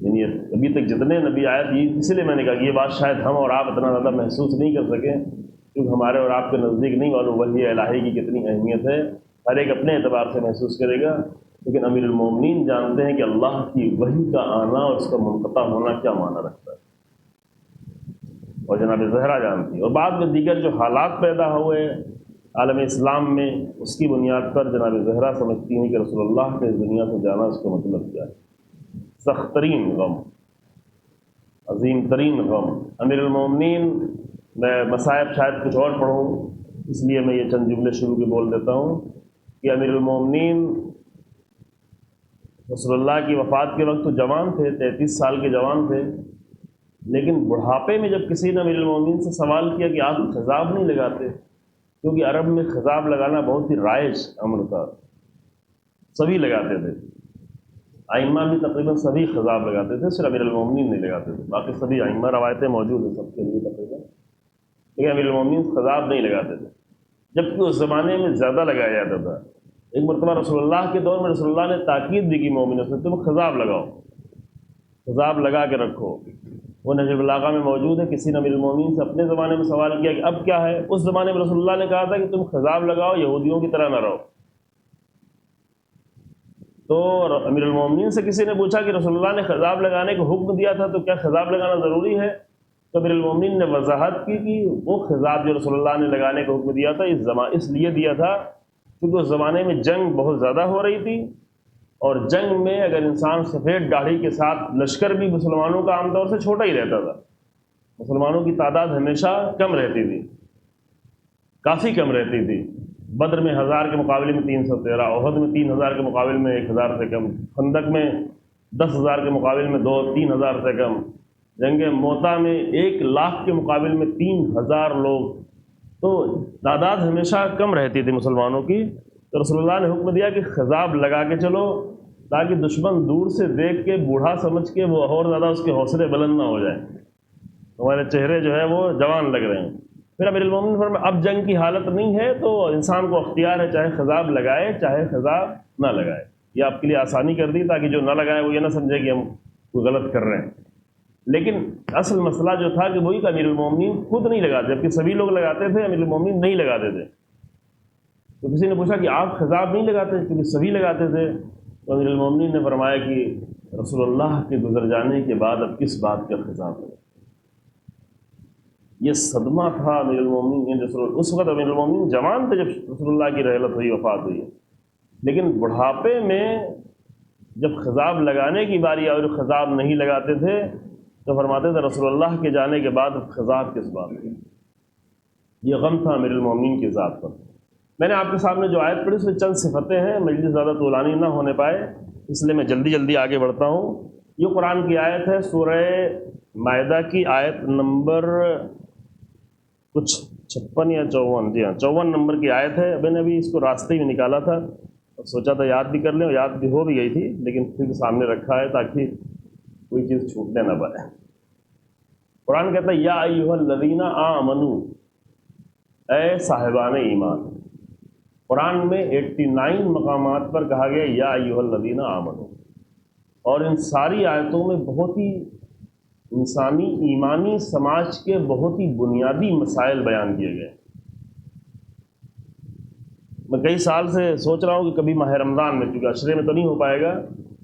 یعنی ابھی تک جتنے نبی آئے تھے، اس لیے میں نے کہا کہ یہ بات شاید ہم اور آپ اتنا زیادہ محسوس نہیں کر سکیں، کیونکہ ہمارے اور آپ کے نزدیک نہیں معلوم وحی الہی کی کتنی اہمیت ہے، ہر ایک اپنے اعتبار سے محسوس کرے گا، لیکن امیر المومنین جانتے ہیں کہ اللہ کی وحی کا آنا اور اس کا منقطع ہونا کیا معنی رکھتا ہے، اور جناب زہرا جانتی ہے۔ اور بعد میں دیگر جو حالات پیدا ہوئے عالم اسلام میں، اس کی بنیاد پر جناب زہرا سمجھتی ہیں کہ رسول اللہ کے اس دنیا سے جانا اس کا مطلب کیا ہے، سخت ترین غم، عظیم ترین غم۔ امیر المومنین، میں مصائب شاید کچھ اور پڑھوں، اس لیے میں یہ چند جملے شروع کے بول دیتا ہوں کہ امیر المومنین رسول اللہ کی وفات کے وقت تو جوان تھے، 33 سال کے جوان تھے، لیکن بڑھاپے میں جب کسی نے امیر المومنین سے سوال کیا کہ آپ خضاب نہیں لگاتے، کیونکہ عرب میں خضاب لگانا بہت ہی رائج امر تھا، سبھی لگاتے تھے، ائمہ بھی تقریباً سبھی خضاب لگاتے تھے، صرف امیر المومنین نہیں لگاتے تھے، باقی سبھی ائمہ روایتیں موجود ہیں سب کے لیے تقریباً، لیکن امیر المومنین خضاب نہیں لگاتے تھے، جبکہ اس زمانے میں زیادہ لگایا جاتا تھا۔ ایک مرتبہ رسول اللہ کے دور میں رسول اللہ نے تاکید بھی کی مومنوں سے، تم خضاب لگاؤ، خضاب لگا کے رکھو۔ وہ نجم البلاغہ میں موجود ہے، کسی نے امیر المومنین سے اپنے زمانے میں سوال کیا کہ اب کیا ہے، اس زمانے میں رسول اللہ نے کہا تھا کہ تم خضاب لگاؤ، یہودیوں کی طرح نہ رہو۔ تو امیر المومنین سے کسی نے پوچھا کہ رسول اللہ نے خضاب لگانے کو حکم دیا تھا، تو کیا خضاب لگانا ضروری ہے؟ تو امیر المومنین نے وضاحت کی کہ وہ خضاب جو رسول اللہ نے لگانے کو حکم دیا تھا اس لیے دیا تھا کیونکہ اس زمانے میں جنگ بہت زیادہ ہو رہی تھی، اور جنگ میں اگر انسان سفید داڑھی کے ساتھ، لشکر بھی مسلمانوں کا عام طور سے چھوٹا ہی رہتا تھا، مسلمانوں کی تعداد ہمیشہ کم رہتی تھی، کافی کم رہتی تھی۔ بدر میں 1000 کے مقابلے میں 313، احد میں 3000 کے مقابلے میں 1000 سے کم، خندق میں 10,000 کے مقابلے میں 2-3,000 سے کم، جنگ موتا میں 1,00,000 کے مقابلے میں 3,000 لوگ، تو تعداد ہمیشہ کم رہتی تھی مسلمانوں کی، تو رسول اللہ نے حکم دیا کہ خضاب لگا کے چلو تاکہ دشمن دور سے دیکھ کے بوڑھا سمجھ کے وہ اور زیادہ اس کے حوصلے بلند نہ ہو جائیں، ہمارے چہرے جو ہے وہ جوان لگ رہے ہیں۔ پھر امیر المومنین فرمایا اب جنگ کی حالت نہیں ہے تو انسان کو اختیار ہے، چاہے خضاب لگائے چاہے خضاب نہ لگائے، یہ آپ کے لیے آسانی کر دی تاکہ جو نہ لگائے وہ یہ نہ سمجھے کہ ہم کوئی غلط کر رہے ہیں۔ لیکن اصل مسئلہ جو تھا کہ وہی کہ امیر المومنین خود نہیں لگاتے، جبکہ سبھی لوگ لگاتے تھے، امیر المومنین نہیں لگاتے تھے۔ تو کسی نے پوچھا کہ آپ خضاب نہیں لگاتے؟ کیونکہ سبھی لگاتے تھے۔ تو امیر المومنین نے فرمایا کہ رسول اللہ کے گزر جانے کے بعد اب کس بات کا خضاب ہے؟ یہ صدمہ تھا امیر المومنین۔ اس وقت امیر المومنین جوان تھے جب رسول اللہ کی رحلت ہوئی، وفات ہوئی، لیکن بڑھاپے میں جب خضاب لگانے کی باری آئی اور خضاب نہیں لگاتے تھے تو فرماتے تھے رسول اللہ کے جانے کے بعد خضاب کس بات ہے؟ یہ غم تھا امیر المومنین کی ذات پر۔ میں نے آپ کے سامنے جو آیت پڑھی اس میں چند صفتیں ہیں، مجلس زیادہ طولانی نہ ہونے پائے اس لیے میں جلدی آگے بڑھتا ہوں۔ یہ قرآن کی آیت ہے، سورہ مائدہ کی آیت نمبر کچھ 56 یا 54، جی ہاں 54 نمبر کی آیت ہے۔ میں نے ابھی اس کو راستے میں نکالا تھا اور سوچا تھا یاد بھی کر لیں، اور یاد بھی ہو بھی گئی تھی، لیکن پھر سامنے رکھا ہے تاکہ کوئی چیز چھوٹنے نہ پائے۔ قرآن کہتا ہے یا ایھا الذین آمنوا، اے صاحبان ایمان۔ قرآن میں 89 مقامات پر کہا گیا یا ایھا الذین آمنوا، اور ان ساری آیتوں میں بہت ہی انسانی ایمانی سماج کے بہت ہی بنیادی مسائل بیان کیے گئے۔ میں کئی سال سے سوچ رہا ہوں کہ کبھی ماہ رمضان میں، کیونکہ عشرے میں تو نہیں ہو پائے گا،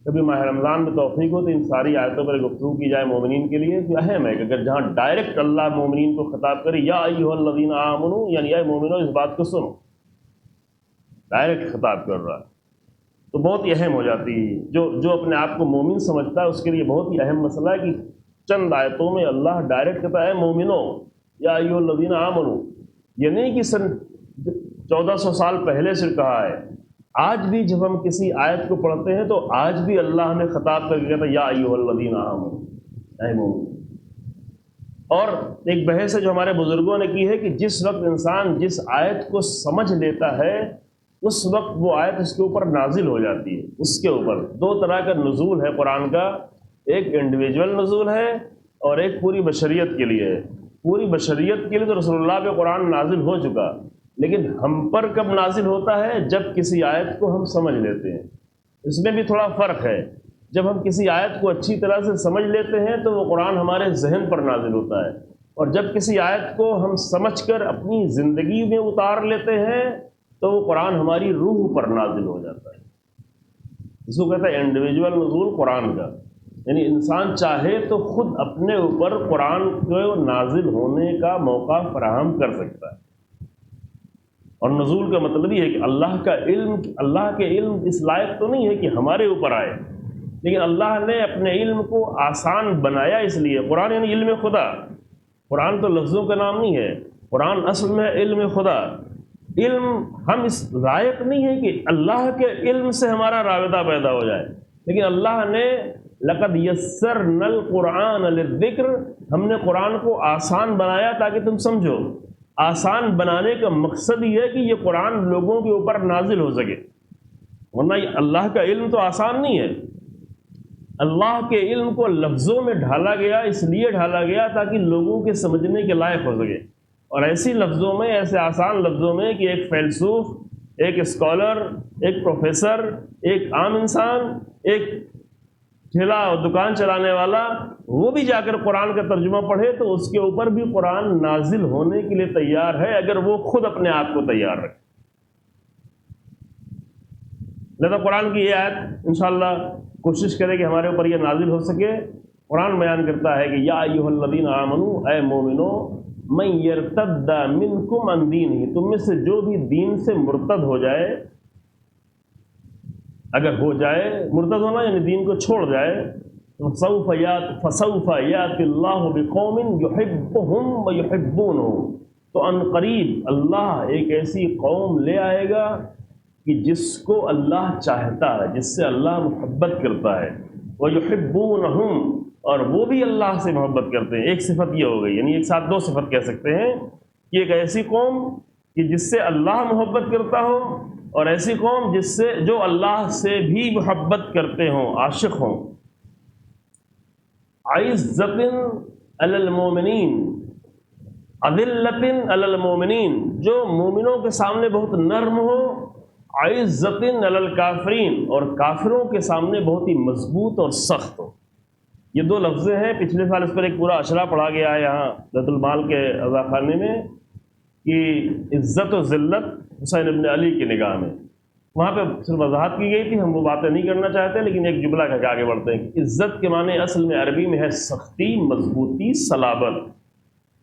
کبھی ماہ رمضان میں توفیق ہو تو ان ساری آیتوں پر گفتگو کی جائے مومنین کے لیے۔ تو اہم ہے کہ اگر جہاں ڈائریکٹ اللہ مومنین کو خطاب کرے یا ایھا الذین آمنوا، یعنی اے مومنو اس بات کو سنو، ڈائریکٹ خطاب کر رہا ہے تو بہت ہی اہم ہو جاتی ہے۔ جو اپنے آپ کو مومن سمجھتا ہے اس کے لیے بہت ہی اہم مسئلہ ہے کہ چند آیتوں میں اللہ ڈائریکٹ کہتا ہے مومنو یا ایھا الذین آمنوا، یہ نہیں کہ سن 1400 سال پہلے سے کہا ہے۔ آج بھی جب ہم کسی آیت کو پڑھتے ہیں تو آج بھی اللہ نے خطاب کر کے کہتا ہے یا ایھا الذین آمنوا، اے مومن۔ اور ایک بحث ہے جو ہمارے بزرگوں نے کی ہے کہ جس وقت انسان جس آیت کو سمجھ لیتا ہے اس وقت وہ آیت اس کے اوپر نازل ہو جاتی ہے۔ اس کے اوپر دو طرح کا نزول ہے قرآن کا، ایک انڈیویجول نزول ہے اور ایک پوری بشریت کے لیے ہے۔ پوری بشریت کے لیے تو رسول اللہ پہ قرآن نازل ہو چکا، لیکن ہم پر کب نازل ہوتا ہے؟ جب کسی آیت کو ہم سمجھ لیتے ہیں۔ اس میں بھی تھوڑا فرق ہے، جب ہم کسی آیت کو اچھی طرح سے سمجھ لیتے ہیں تو وہ قرآن ہمارے ذہن پر نازل ہوتا ہے، اور جب کسی آیت کو ہم سمجھ کر اپنی زندگی میں اتار لیتے ہیں تو وہ قرآن ہماری روح پر نازل ہو جاتا ہے۔ اس کو کہتا ہے انڈیویجول نزول قرآن کا، یعنی انسان چاہے تو خود اپنے اوپر قرآن کو نازل ہونے کا موقع فراہم کر سکتا ہے۔ اور نزول کا مطلب یہ ہے کہ اللہ کے علم اس لائق تو نہیں ہے کہ ہمارے اوپر آئے، لیکن اللہ نے اپنے علم کو آسان بنایا اس لیے۔ قرآن یعنی علم خدا، قرآن تو لفظوں کا نام نہیں ہے، قرآن اصل میں علم خدا۔ علم ہم اس لائق نہیں ہے کہ اللہ کے علم سے ہمارا رابطہ پیدا ہو جائے، لیکن اللہ نے لقد یسرنا القرآن للذکر، ہم نے قرآن کو آسان بنایا تاکہ تم سمجھو۔ آسان بنانے کا مقصد یہ ہے کہ یہ قرآن لوگوں کے اوپر نازل ہو سکے، ورنہ اللہ کا علم تو آسان نہیں ہے۔ اللہ کے علم کو لفظوں میں ڈھالا گیا، اس لیے ڈھالا گیا تاکہ لوگوں کے سمجھنے کے لائق ہو سکے، اور ایسی لفظوں میں، ایسے آسان لفظوں میں کہ ایک فیلسوف، ایک اسکالر، ایک پروفیسر، ایک عام انسان، ایک ٹھیلا اور دکان چلانے والا، وہ بھی جا کر قرآن کا ترجمہ پڑھے تو اس کے اوپر بھی قرآن نازل ہونے کے لیے تیار ہے، اگر وہ خود اپنے آپ کو تیار رکھے۔ لہذا قرآن کی یہ آیت انشاءاللہ کوشش کرے کہ ہمارے اوپر یہ نازل ہو سکے۔ قرآن بیان کرتا ہے کہ یا ایھا الذین آمنوا، اے مومنو، من یرتد منکم عن دینہ، تم میں سے جو بھی دین سے مرتد ہو جائے، اگر ہو جائے، مرتد ہونا یعنی دین کو چھوڑ جائے، فسوف یأتی اللہ بقوم یحبہم ویحبونہ، تو ان قریب اللہ ایک ایسی قوم لے آئے گا کہ جس کو اللہ چاہتا ہے، جس سے اللہ محبت کرتا ہے، ویحبونہم، اور وہ بھی اللہ سے محبت کرتے ہیں۔ ایک صفت یہ ہو گئی، یعنی ایک ساتھ دو صفت کہہ سکتے ہیں کہ ایک ایسی قوم کہ جس سے اللہ محبت کرتا ہو اور ایسی قوم جس سے جو اللہ سے بھی محبت کرتے ہوں، عاشق ہوں. عزت علی المومنین، اذلۃ علی المومنین، جو مومنوں کے سامنے بہت نرم ہو. عزت علی الکافرین، اور کافروں کے سامنے بہت ہی مضبوط اور سخت ہو. یہ دو لفظیں ہیں. پچھلے سال اس پر ایک پورا اشرا پڑھا گیا ہے یہاں بیت المال کے عزاخانے میں کہ عزت و ذلت حسین ابن علی کی نگاہ میں. وہاں پہ صرف وضاحت کی گئی تھی، ہم وہ باتیں نہیں کرنا چاہتے، لیکن ایک جملہ کہہ کے آگے بڑھتے ہیں کہ عزت کے معنی اصل میں عربی میں ہے سختی، مضبوطی، صلابت.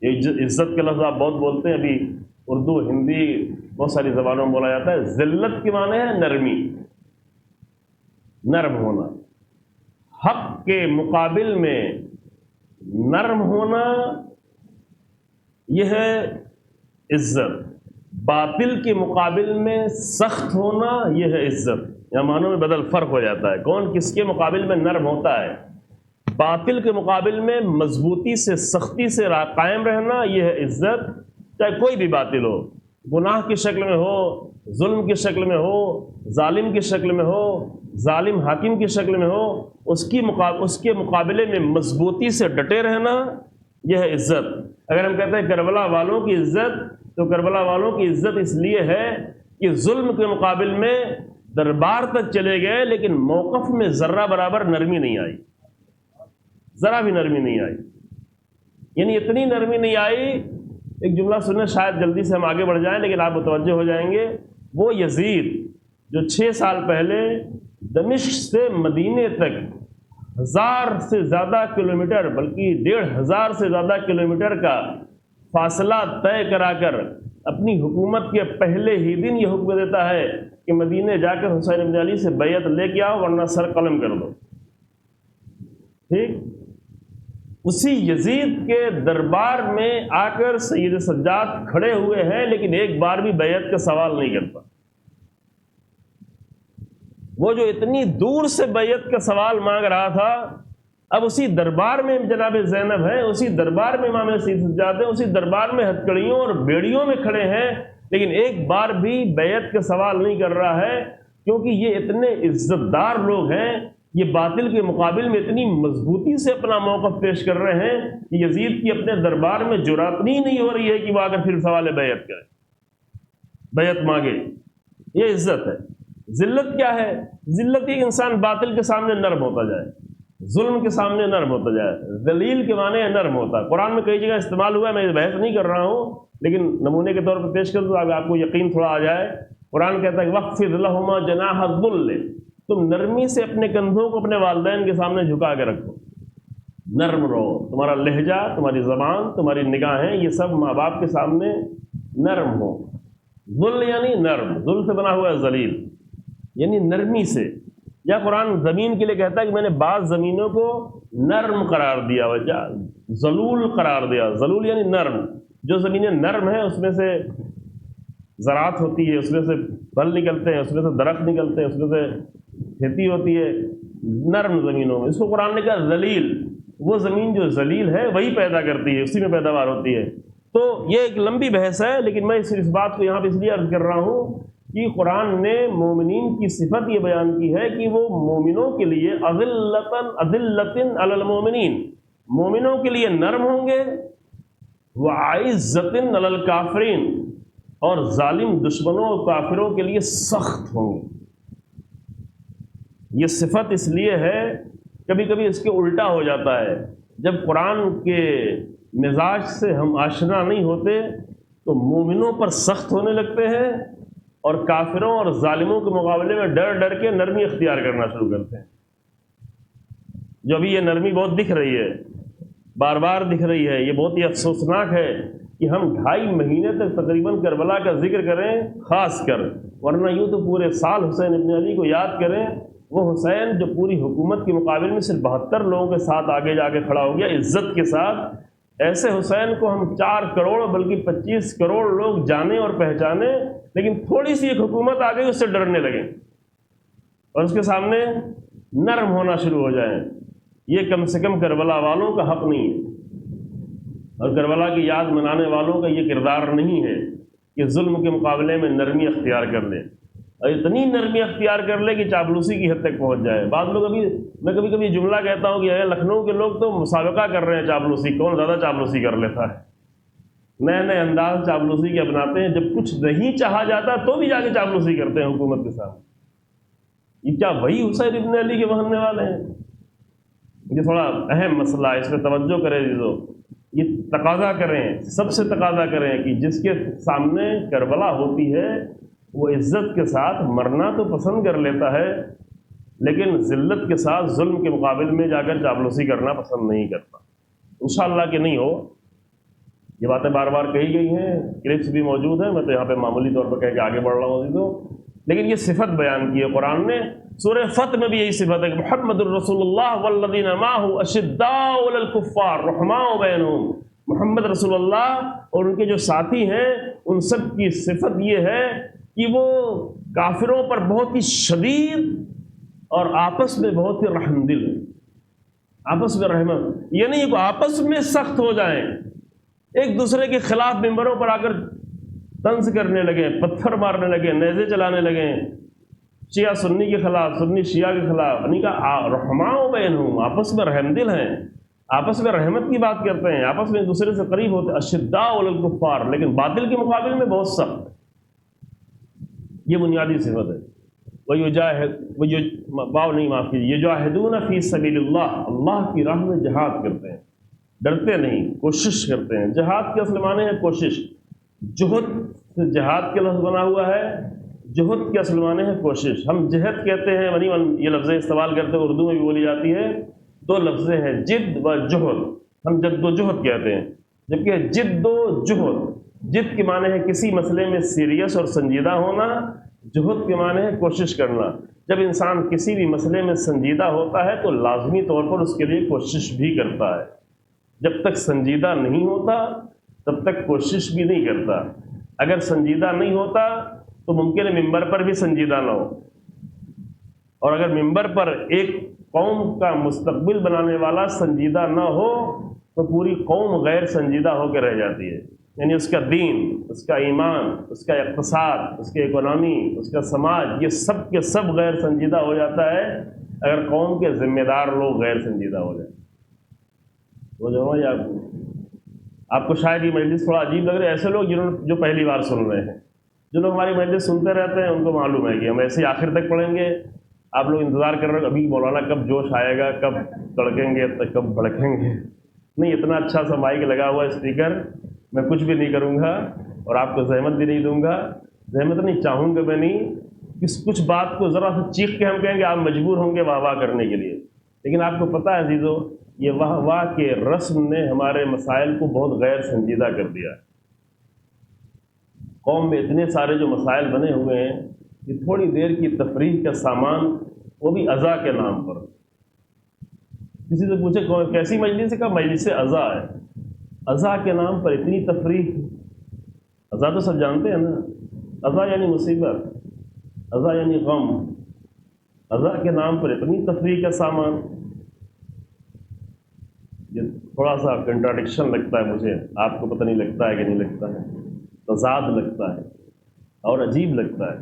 یہ عزت کے لفظ آپ بہت بولتے ہیں، ابھی اردو، ہندی، بہت ساری زبانوں میں بولا جاتا ہے. ذلت کے معنی ہے نرمی، نرم ہونا. حق کے مقابل میں نرم ہونا یہ ہے عزت. باطل کے مقابل میں سخت ہونا یہ ہے عزت. یا معنوں میں بدل فرق ہو جاتا ہے. کون کس کے مقابل میں نرم ہوتا ہے؟ باطل کے مقابل میں مضبوطی سے، سختی سے قائم رہنا یہ ہے عزت. چاہے کوئی بھی باطل ہو، گناہ کی شکل میں ہو، ظلم کی شکل میں ہو، ظالم کی شکل میں ہو، ظالم حاکم کی شکل میں ہو، اس کے مقابلے میں مضبوطی سے ڈٹے رہنا یہ ہے عزت. اگر ہم کہتے ہیں کربلا والوں کی عزت، تو کربلا والوں کی عزت اس لیے ہے کہ ظلم کے مقابل میں دربار تک چلے گئے، لیکن موقف میں ذرہ برابر نرمی نہیں آئی، ذرا بھی نرمی نہیں آئی. یعنی اتنی نرمی نہیں آئی. ایک جملہ سنیں، شاید جلدی سے ہم آگے بڑھ جائیں لیکن آپ متوجہ ہو جائیں گے. وہ یزید جو 6 سال پہلے دمشق سے مدینے تک 1000 سے زیادہ کلومیٹر، بلکہ 1500 سے زیادہ کلومیٹر کا فاصلہ طے کرا کر اپنی حکومت کے پہلے ہی دن یہ حکم دیتا ہے کہ مدینے جا کر حسین بن علی سے بیعت لے کے آؤ ورنہ سر قلم کر دو. ٹھیک، اسی یزید کے دربار میں آ کر سید سجاد کھڑے ہوئے ہیں، لیکن ایک بار بھی بیعت کا سوال نہیں کرتا. وہ جو اتنی دور سے بیعت کا سوال مانگ رہا تھا، اب اسی دربار میں جناب زینب ہے، اسی دربار میں امام سید سجاد ہیں، اسی دربار میں ہتھکڑیوں اور بیڑیوں میں کھڑے ہیں، لیکن ایک بار بھی بیعت کا سوال نہیں کر رہا ہے. کیونکہ یہ اتنے عزت دار لوگ ہیں، یہ باطل کے مقابل میں اتنی مضبوطی سے اپنا موقف پیش کر رہے ہیں کہ یزید کی اپنے دربار میں جرات نہیں ہو رہی ہے کہ وہ آ کر پھر سوال بیعت کرے، بیعت مانگے. یہ عزت ہے. ذلت کیا ہے؟ ذلت یہ انسان باطل کے سامنے نرم ہوتا جائے، ظلم کے سامنے نرم ہوتا جائے. ذلیل کے معنی ہے نرم ہوتا. قرآن میں کئی جگہ استعمال ہوا ہے، میں بحث نہیں کر رہا ہوں لیکن نمونے کے طور پر پیش کر دوں آپ کو یقین تھوڑا آ جائے. قرآن کہتا ہے وَخْفِضْ لَهُمَا جَنَاحَ الذُّلِّ، تم نرمی سے اپنے کندھوں کو اپنے والدین کے سامنے جھکا کے رکھو، نرم رہو. تمہارا لہجہ، تمہاری زبان، تمہاری نگاہیں، یہ سب ماں باپ کے سامنے نرم ہو. ذل یعنی نرم، ذل سے بنا ہوا ہے ذلیل، یعنی نرمی سے. یا قرآن زمین کے لیے کہتا ہے کہ میں نے بعض زمینوں کو نرم قرار دیا، ذلول قرار دیا. ذلول یعنی نرم. جو زمینیں نرم ہیں اس میں سے زراعت ہوتی ہے، اس میں سے پھل نکلتے ہیں، اس میں سے درخت نکلتے ہیں، اس میں سے کھیتی ہوتی ہے نرم زمینوں میں. اس کو قرآن نے کہا ذلیل. وہ زمین جو ذلیل ہے وہی پیدا کرتی ہے، اسی میں پیداوار ہوتی ہے. تو یہ ایک لمبی بحث ہے، لیکن میں اس بات کو یہاں پہ اس لیے عرض کر رہا ہوں کہ قرآن نے مومنین کی صفت یہ بیان کی ہے کہ وہ مومنوں کے لیے اذلۃ علی المومنین، مومنوں کے لیے نرم ہوں گے، وعزۃ علی الکافرین، اور ظالم دشمنوں اور کافروں کے لیے سخت ہوں گے. یہ صفت اس لیے ہے، کبھی کبھی اس کے الٹا ہو جاتا ہے. جب قرآن کے مزاج سے ہم آشنا نہیں ہوتے تو مومنوں پر سخت ہونے لگتے ہیں اور کافروں اور ظالموں کے مقابلے میں ڈر ڈر کے نرمی اختیار کرنا شروع کرتے ہیں. جو ابھی یہ نرمی بہت دکھ رہی ہے، بار بار دکھ رہی ہے، یہ بہت ہی افسوسناک ہے کہ ہم 2.5 مہینے تک تقریباً کربلا کا ذکر کریں خاص کر، ورنہ یوں تو پورے سال حسین ابن علی کو یاد کریں. وہ حسین جو پوری حکومت کے مقابل میں صرف 72 لوگوں کے ساتھ آگے جا کے کھڑا ہو گیا عزت کے ساتھ. ایسے حسین کو ہم 4 کروڑ بلکہ 25 کروڑ لوگ جانیں اور پہچانیں، لیکن تھوڑی سی ایک حکومت آ گئی اس سے ڈرنے لگیں اور اس کے سامنے نرم ہونا شروع ہو جائیں. یہ کم سے کم کربلا والوں کا حق نہیں ہے، اور کربلا کی یاد منانے والوں کا یہ کردار نہیں ہے کہ ظلم کے مقابلے میں نرمی اختیار کر لیں. اور اتنی نرمی اختیار کر لے کہ چاپلوسی کی حد تک پہنچ جائے. بعض لوگ میں کبھی کبھی جملہ کہتا ہوں کہ لکھنؤ کے لوگ تو مسابقہ کر رہے ہیں چاپلوسی، کون زیادہ چاپلوسی کر لیتا ہے. نئے نئے انداز چاپلوسی کے اپناتے ہیں، جب کچھ نہیں چاہا جاتا تو بھی جا کے چاپلوسی کرتے ہیں حکومت کے سامنے. یہ کیا وہی حسین ابن علی کے بہننے والے ہیں؟ یہ تھوڑا اہم مسئلہ ہے، اس پہ توجہ کریں عزیزو. یہ تقاضا کریں، سب سے تقاضا کریں کہ جس کے سامنے کربلا ہوتی ہے وہ عزت کے ساتھ مرنا تو پسند کر لیتا ہے، لیکن ذلت کے ساتھ ظلم کے مقابل میں جا کر چاپلوسی کرنا پسند نہیں کرتا. انشاءاللہ کہ نہیں ہو. یہ باتیں بار بار کہی گئی ہیں، کلپس بھی موجود ہیں، میں تو یہاں پہ معمولی طور پر کہہ کے آگے بڑھ رہا ہوں عزیزو. لیکن یہ صفت بیان کی ہے قرآن نے. سورہ فتح میں بھی یہی صفت ہے کہ محمد الرسول اللہ والذین معہ اشداء علی الکفار رحماء بینہم. محمد رسول اللہ اور ان کے جو ساتھی ہیں ان سب کی صفت یہ ہے کہ وہ کافروں پر بہت ہی شدید اور آپس میں بہت ہی رحم دل ہیں. آپس میں رحمت یہ نہیں کہ آپس میں سخت ہو جائیں، ایک دوسرے کے خلاف ممبروں پر آ کر طنز کرنے لگے، پتھر مارنے لگے، نیزے چلانے لگے، شیعہ سنی کے خلاف، سنی شیعہ کے خلاف. نہیں کہا رحماء بینہم، آپس میں رحم دل ہیں، آپس میں رحمت کی بات کرتے ہیں، آپس میں ایک دوسرے سے قریب ہوتے ہیں. اشداء علی الکفار، لیکن باطل کے مقابل میں بہت سخت. یہ بنیادی صفت ہے. معاف کیجیے، یجاہدون فی سبیل اللہ، اللہ کی راہ میں جہاد کرتے ہیں، ڈرتے نہیں، کوشش کرتے ہیں. جہاد کے اصل معنی ہے کوشش. جہد سے جہاد کے لفظ بنا ہوا ہے، جہد کے اصل معنی ہے کوشش. ہم جہد کہتے ہیں، یہ لفظ استعمال کرتے ہیں، اردو میں بھی بولی جاتی ہے. دو لفظ ہیں، جد و جہد. ہم جد و جہد کہتے ہیں، جبکہ جد و جہد، جد کے معنی ہے کسی مسئلے میں سیریس اور سنجیدہ ہونا، جہد کے معنی ہے کوشش کرنا. جب انسان کسی بھی مسئلے میں سنجیدہ ہوتا ہے تو لازمی طور پر اس کے لیے کوشش بھی کرتا ہے. جب تک سنجیدہ نہیں ہوتا تب تک کوشش بھی نہیں کرتا. اگر سنجیدہ نہیں ہوتا تو ممکن ہے ممبر پر بھی سنجیدہ نہ ہو، اور اگر ممبر پر ایک قوم کا مستقبل بنانے والا سنجیدہ نہ ہو تو پوری قوم غیر سنجیدہ ہو کے رہ جاتی ہے. یعنی اس کا دین، اس کا ایمان، اس کا اقتصاد، اس کی اکانومی، اس کا سماج، یہ سب کے سب غیر سنجیدہ ہو جاتا ہے اگر قوم کے ذمہ دار لوگ غیر سنجیدہ ہو جائیں. وہ جو آپ کو شاید یہ مجلس تھوڑا عجیب لگ رہا ہے، ایسے لوگ جو پہلی بار سن رہے ہیں. جو لوگ ہماری مجلس سنتے رہتے ہیں ان کو معلوم ہے کہ ہم ایسے ہی آخر تک پڑھیں گے. آپ لوگ انتظار کر رہے ہیں ابھی مولانا کب جوش آئے گا، کب تڑکیں گے، کب بھڑکیں گے. نہیں، اتنا اچھا سا مائک لگا ہوا ہے، اسپیکر، میں کچھ بھی نہیں کروں گا اور آپ کو زحمت بھی نہیں دوں گا. زحمت نہیں چاہوں گا میں نہیں. کچھ بات کو ذرا سا چیخ کے ہم کہیں گے، آپ مجبور ہوں گے واہ واہ کرنے کے لیے. لیکن آپ کو پتہ ہے عزیزو، یہ واہ واہ کے رسم نے ہمارے مسائل کو بہت غیر سنجیدہ کر دیا ہے. قوم میں اتنے سارے جو مسائل بنے ہوئے ہیں کہ تھوڑی دیر کی تفریح کا سامان، وہ بھی اذا کے نام پر. کسی سے پوچھے کیسی مجلس ہے؟ کہ مجلس اذا ہے. اذا کے نام پر اتنی تفریح. اذا تو سب جانتے ہیں نا، اذا یعنی مصیبت، اذا یعنی غم. اذا کے نام پر اتنی تفریح کا سامان. یہ تھوڑا سا کنٹراڈکشن لگتا ہے مجھے، آپ کو پتہ نہیں لگتا ہے کہ نہیں لگتا ہے. تضاد لگتا ہے اور عجیب لگتا ہے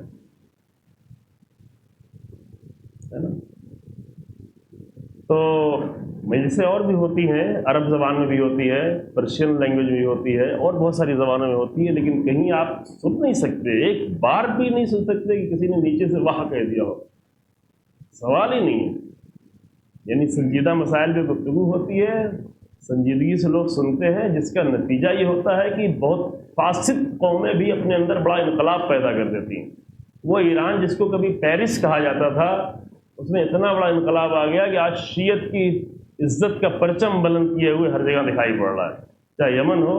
نا. تو مجلسیں اور بھی ہوتی ہیں، عرب زبان میں بھی ہوتی ہے، پرشین لینگویج میں بھی ہوتی ہے، اور بہت ساری زبانوں میں ہوتی ہے. لیکن کہیں آپ سن نہیں سکتے، ایک بار بھی نہیں سن سکتے کہ کسی نے نیچے سے واہ کہہ دیا ہو. سوال ہی نہیں ہے. یعنی سنجیدہ مسائل پہ گفتگو ہوتی ہے، سنجیدگی سے لوگ سنتے ہیں، جس کا نتیجہ یہ ہوتا ہے کہ بہت فاسد قومیں بھی اپنے اندر بڑا انقلاب پیدا کر دیتی ہیں. وہ ایران جس کو کبھی پیرس کہا جاتا تھا، اس میں اتنا بڑا انقلاب آ گیا کہ آج شیعت کی عزت کا پرچم بلند کیے ہوئے ہر جگہ دکھائی پڑ رہا ہے. چاہے یمن ہو،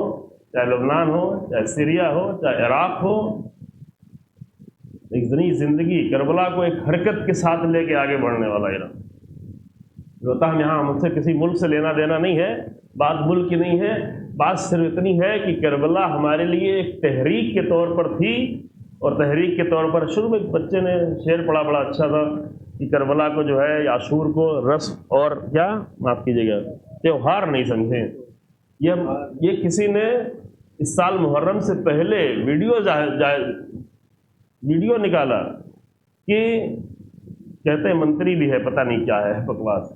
چاہے لبنان ہو، چاہے سیریا ہو، چاہے عراق ہو. ایک نئی زندگی، کربلا کو ایک حرکت کے ساتھ لے کے آگے بڑھنے والا ایران. ہوتا ہم یہاں مجھ سے کسی ملک سے لینا دینا نہیں ہے، بات ملک کی نہیں ہے. بات صرف اتنی ہے کہ کربلا ہمارے لیے ایک تحریک کے طور پر تھی، اور تحریک کے طور پر شروع میں ایک بچے نے شعر پڑھا، بڑا اچھا تھا کہ کربلا کو جو ہے عاشور کو رسم اور کیا معاف کیجیے گا تہوار نہیں سمجھیں. یہ کسی نے اس سال محرم سے پہلے ویڈیو نکالا کہ کہتے ہیں منتری بھی ہے، پتہ نہیں کیا ہے بکواس،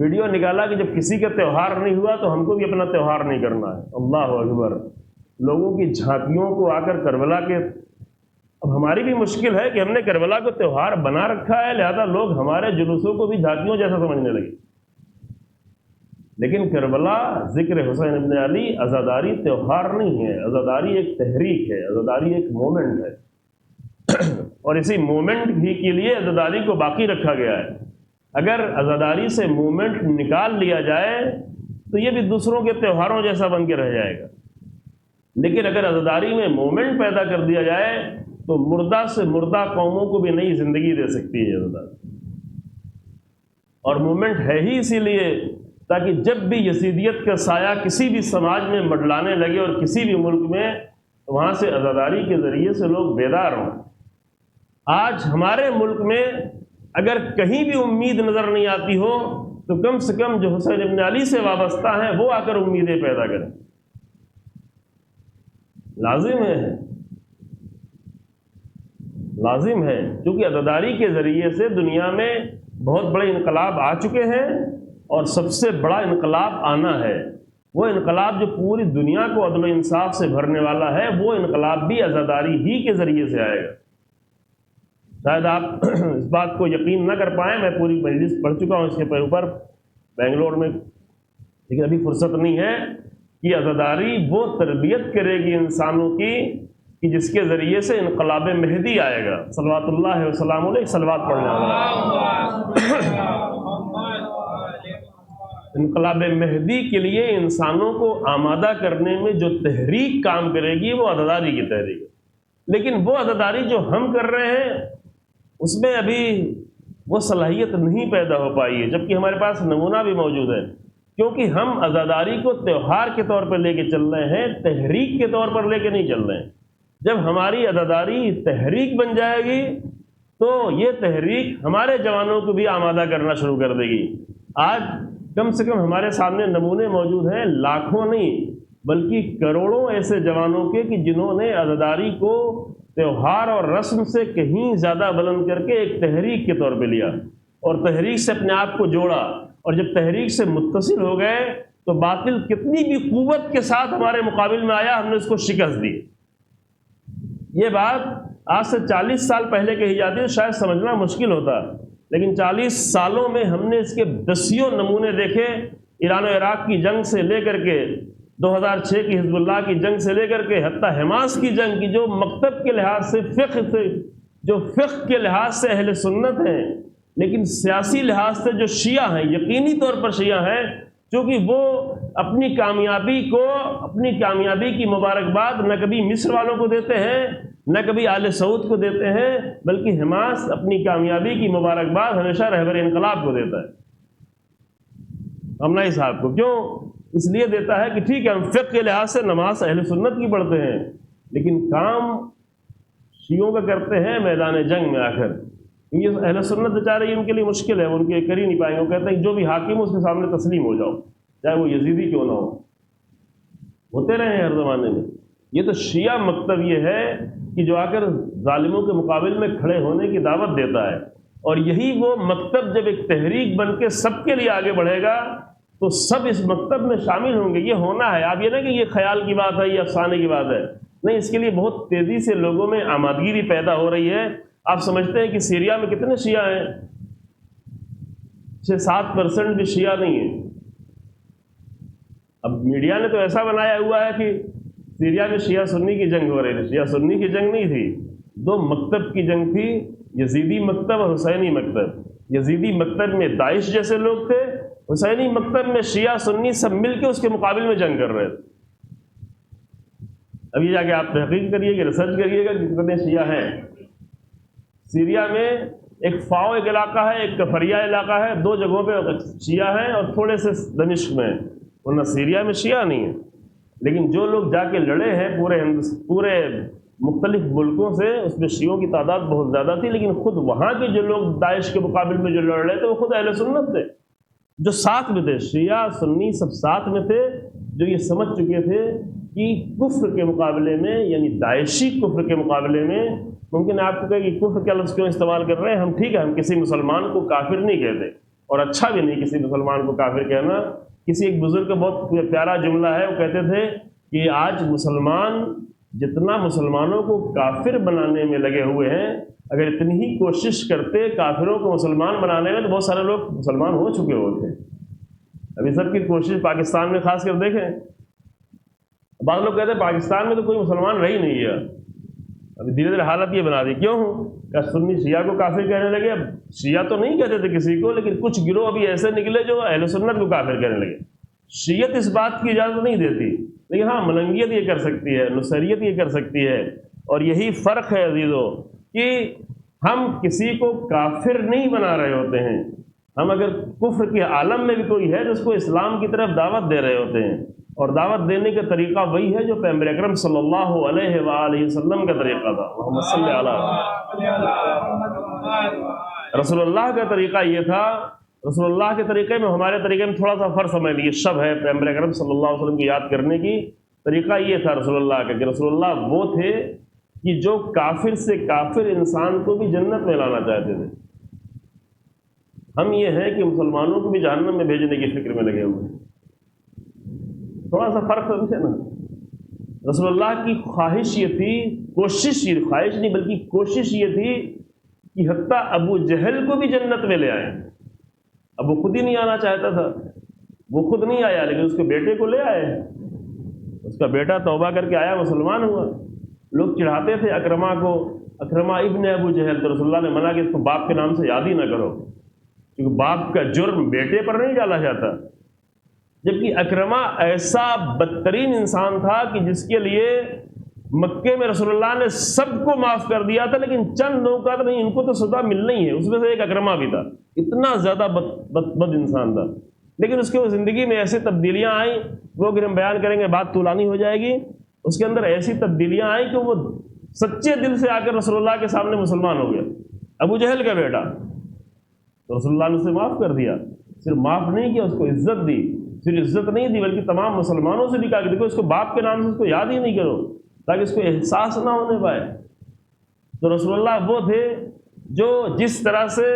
ویڈیو نکالا کہ جب کسی کا تہوار نہیں ہوا تو ہم کو بھی اپنا تہوار نہیں کرنا ہے۔ اللہ اکبر! لوگوں کی جھانکیوں کو آ کر کربلا کے، اب ہماری بھی مشکل ہے کہ ہم نے کربلا کو تہوار بنا رکھا ہے، لہذا لوگ ہمارے جلوسوں کو بھی جھانکیوں جیسا سمجھنے لگے۔ لیکن کربلا، ذکر حسین ابن علی عزاداری تہوار نہیں ہے، عزاداری ایک تحریک ہے، عزاداری ایک مومنٹ ہے، اور اسی مومنٹ ہی کے لیے عزاداری کو باقی رکھا گیا ہے۔ اگر عزاداری سے مومنٹ نکال لیا جائے تو یہ بھی دوسروں کے تہواروں جیسا بن کے رہ جائے گا، لیکن اگر عزاداری میں مومنٹ پیدا کر دیا جائے تو مردہ سے مردہ قوموں کو بھی نئی زندگی دے سکتی ہے عزاداری۔ اور مومنٹ ہے ہی اسی لیے تاکہ جب بھی یزیدیت کا سایہ کسی بھی سماج میں مڈلانے لگے اور کسی بھی ملک میں، وہاں سے عزاداری کے ذریعے سے لوگ بیدار ہوں۔ آج ہمارے ملک میں اگر کہیں بھی امید نظر نہیں آتی ہو تو کم سے کم جو حسین ابن علی سے وابستہ ہیں وہ آ کر امیدیں پیدا کریں، لازم ہے، کیونکہ عزاداری کے ذریعے سے دنیا میں بہت بڑے انقلاب آ چکے ہیں، اور سب سے بڑا انقلاب آنا ہے۔ وہ انقلاب جو پوری دنیا کو عدل و انصاف سے بھرنے والا ہے، وہ انقلاب بھی عزاداری ہی کے ذریعے سے آئے گا۔ شاید آپ اس بات کو یقین نہ کر پائیں، میں پوری مجلس پڑھ چکا ہوں اس کے اوپر بنگلور میں، لیکن ابھی فرصت نہیں ہے کہ عزاداری وہ تربیت کرے گی انسانوں کی کہ جس کے ذریعے سے انقلاب مہدی آئے گا، صلوات اللہ وسلام علیہ، صلوات پڑھنے والا۔ انقلاب مہدی کے لیے انسانوں کو آمادہ کرنے میں جو تحریک کام کرے گی وہ عزاداری کی تحریک ہے، لیکن وہ عزاداری جو ہم کر رہے ہیں اس میں ابھی وہ صلاحیت نہیں پیدا ہو پائی ہے، جبکہ ہمارے پاس نمونہ بھی موجود ہے، کیونکہ ہم عزاداری کو تہوار کے طور پر لے کے چل رہے ہیں، تحریک کے طور پر لے کے نہیں چل رہے ہیں۔ جب ہماری عزاداری تحریک بن جائے گی تو یہ تحریک ہمارے جوانوں کو بھی آمادہ کرنا شروع کر دے گی۔ آج کم سے کم ہمارے سامنے نمونے موجود ہیں، لاکھوں نہیں بلکہ کروڑوں ایسے جوانوں کے کہ جنہوں نے عزاداری کو تہوار اور رسم سے کہیں زیادہ بلند کر کے ایک تحریک کے طور پہ لیا اور تحریک سے اپنے آپ کو جوڑا، اور جب تحریک سے متصل ہو گئے تو باطل کتنی بھی قوت کے ساتھ ہمارے مقابل میں آیا، ہم نے اس کو شکست دی۔ یہ بات آج سے 40 سال پہلے کہی جاتی ہے، شاید سمجھنا مشکل ہوتا، لیکن 40 سالوں میں ہم نے اس کے دسیوں نمونے دیکھے، ایران و عراق کی جنگ سے لے کر کے 2006 کی حزب اللہ کی جنگ سے لے کر کے حتیٰ حماس کی جنگ کی، جو مکتب کے لحاظ سے فقہ کے لحاظ سے اہل سنت ہیں، لیکن سیاسی لحاظ سے جو شیعہ ہیں، یقینی طور پر شیعہ ہیں، کیونکہ وہ اپنی کامیابی کی مبارکباد نہ کبھی مصر والوں کو دیتے ہیں نہ کبھی آل سعود کو دیتے ہیں، بلکہ حماس اپنی کامیابی کی مبارکباد ہمیشہ رہبر انقلاب کو دیتا ہے، خامنہ ای صاحب کو۔ کیوں؟ اس لیے دیتا ہے کہ ٹھیک ہے ہم فقہ کے لحاظ سے نماز اہل سنت کی پڑھتے ہیں، لیکن کام شیعوں کا کرتے ہیں میدان جنگ میں آ کر۔ یہ اہل سنت بیچارے ان کے لیے مشکل ہے، وہ ان کے کر ہی نہیں پائیں گے، وہ کہتے ہیں کہ جو بھی حاکم ہو اس کے سامنے تسلیم ہو جاؤ، چاہے وہ یزیدی کیوں نہ ہو، ہوتے رہے ہیں ہر زمانے میں۔ یہ تو شیعہ مکتب یہ ہے کہ جو آ کر ظالموں کے مقابل میں کھڑے ہونے کی دعوت دیتا ہے، اور یہی وہ مکتب جب ایک تحریک بن کے سب کے لیے آگے بڑھے گا تو سب اس مکتب میں شامل ہوں گے۔ یہ ہونا ہے، آپ یہ نہ کہ یہ خیال کی بات ہے، یہ افسانے کی بات ہے، نہیں، اس کے لیے بہت تیزی سے لوگوں میں آمادگی بھی پیدا ہو رہی ہے۔ آپ سمجھتے ہیں کہ سیریا میں کتنے شیعہ ہیں؟ 6-7% بھی شیعہ نہیں ہیں۔ اب میڈیا نے تو ایسا بنایا ہوا ہے کہ سیریا میں شیعہ سنی کی جنگ ہو رہی تھی، شیعہ سنی کی جنگ نہیں تھی، دو مکتب کی جنگ تھی، یزیدی مکتب اور حسینی مکتب۔ یزیدی مکتب میں داعش جیسے لوگ تھے، حسینی مکتب میں شیعہ سنی سب مل کے اس کے مقابل میں جنگ کر رہے تھے۔ ابھی جا کے آپ تحقیق کریے گا، ریسرچ کریے گا کہ کتنے شیعہ ہیں۔ سیریا میں ایک فاؤ ایک علاقہ ہے، ایک کفریہ علاقہ ہے، دو جگہوں پہ شیعہ ہیں اور تھوڑے سے دمشق میں، ورنہ سیریا میں شیعہ نہیں ہے۔ لیکن جو لوگ جا کے لڑے ہیں پورے مختلف ملکوں سے، اس میں شیعوں کی تعداد بہت زیادہ تھی، لیکن خود وہاں کے جو لوگ داعش کے مقابل میں جو لڑ رہے تھے وہ خود اہل سنت تھے، جو ساتھ میں تھے، شیعہ سنی سب ساتھ میں تھے، جو یہ سمجھ چکے تھے کہ کفر کے مقابلے میں، یعنی داعشی کفر کے مقابلے میں ممکن ہے آپ کو کہے کہ کفر کا لفظ کیوں استعمال کر رہے ہیں. ہم ٹھیک ہے، ہم کسی مسلمان کو کافر نہیں کہتے، اور اچھا بھی نہیں کسی مسلمان کو کافر کہنا. کسی ایک بزرگ کا بہت پیارا جملہ ہے، وہ کہتے تھے کہ آج مسلمان جتنا مسلمانوں کو کافر بنانے میں لگے ہوئے ہیں، اگر اتنی ہی کوشش کرتے کافروں کو مسلمان بنانے میں تو بہت سارے لوگ مسلمان ہو چکے ہوتے. ابھی سب کی کوشش پاکستان میں خاص کر دیکھیں، بعض لوگ کہتے ہیں پاکستان میں تو کوئی مسلمان رہی نہیں ہے. ابھی دھیرے دھیرے حالت یہ بنا دی. کیوں ہوں؟ کیا سنی شیعہ کو کافر کہنے لگے؟ اب شیعہ تو نہیں کہتے تھے کسی کو، لیکن کچھ گروہ ابھی ایسے نکلے جو اہل سنت کو کافر کہنے لگے. شیعت اس بات کی اجازت نہیں دیتی، لیکن ہاں ملنگیت یہ کر سکتی ہے، نصیریت یہ کر سکتی ہے. اور یہی فرق ہے عزیزو کہ ہم کسی کو کافر نہیں بنا رہے ہوتے ہیں. ہم اگر کفر کے عالم میں بھی کوئی ہے تو اس کو اسلام کی طرف دعوت دے رہے ہوتے ہیں، اور دعوت دینے کا طریقہ وہی ہے جو پیغمبر اکرم صلی اللہ علیہ وآلہ وسلم کا طریقہ تھا. محمد صلی اللہ علیہ رسول اللہ کا طریقہ یہ تھا. رسول اللہ کے طریقے میں ہمارے طریقے میں تھوڑا سا فرق سمجھ لیجیے، شب ہے پیغمبر اکرم صلی اللہ علیہ وسلم کی یاد کرنے کی. طریقہ یہ تھا رسول اللہ کا کہ رسول اللہ وہ تھے کہ جو کافر سے کافر انسان کو بھی جنت میں لانا چاہتے تھے. ہم یہ ہیں کہ مسلمانوں کو بھی جہنم میں بھیجنے کی فکر میں لگے ہوئے ہیں. تھوڑا سا فرق سمجھے نا. رسول اللہ کی خواہش یہ تھی، کوشش یہ، خواہش نہیں بلکہ کوشش یہ تھی کہ حتیٰ ابو جہل کو بھی جنت میں لے آئیں. اب وہ خود ہی نہیں آنا چاہتا تھا، وہ خود نہیں آیا، لیکن اس کے بیٹے کو لے آئے. اس کا بیٹا توبہ کر کے آیا، مسلمان ہوا. لوگ چڑھاتے تھے اکرما کو، اکرما ابن ابو جہل، تو رسول اللہ نے منع کہ اس کو باپ کے نام سے یاد ہی نہ کرو، کیونکہ باپ کا جرم بیٹے پر نہیں ڈالا جاتا. جبکہ اکرما ایسا بدترین انسان تھا کہ جس کے لیے مکے میں رسول اللہ نے سب کو معاف کر دیا تھا، لیکن چند لوگوں کا تو نہیں، ان کو تو سزا ملنا ہی ہے. اس میں سے ایک اکرما بھی تھا. اتنا زیادہ بد انسان تھا. لیکن اس کے زندگی میں ایسی تبدیلیاں آئیں، وہ اگر ہم بیان کریں گے بات طولانی ہو جائے گی. اس کے اندر ایسی تبدیلیاں آئیں کہ وہ سچے دل سے آ کر رسول اللہ کے سامنے مسلمان ہو گیا. ابو جہل کا بیٹا، تو رسول اللہ نے اسے معاف کر دیا. صرف معاف نہیں کیا، اس کو عزت دی. صرف عزت نہیں دی بلکہ تمام مسلمانوں سے بھی کہا کہ دیکھو اس کو باپ کے نام سے اس کو یاد ہی نہیں کرو، تاکہ اس کو احساس نہ ہونے پائے. تو رسول اللہ وہ تھے جو جس طرح سے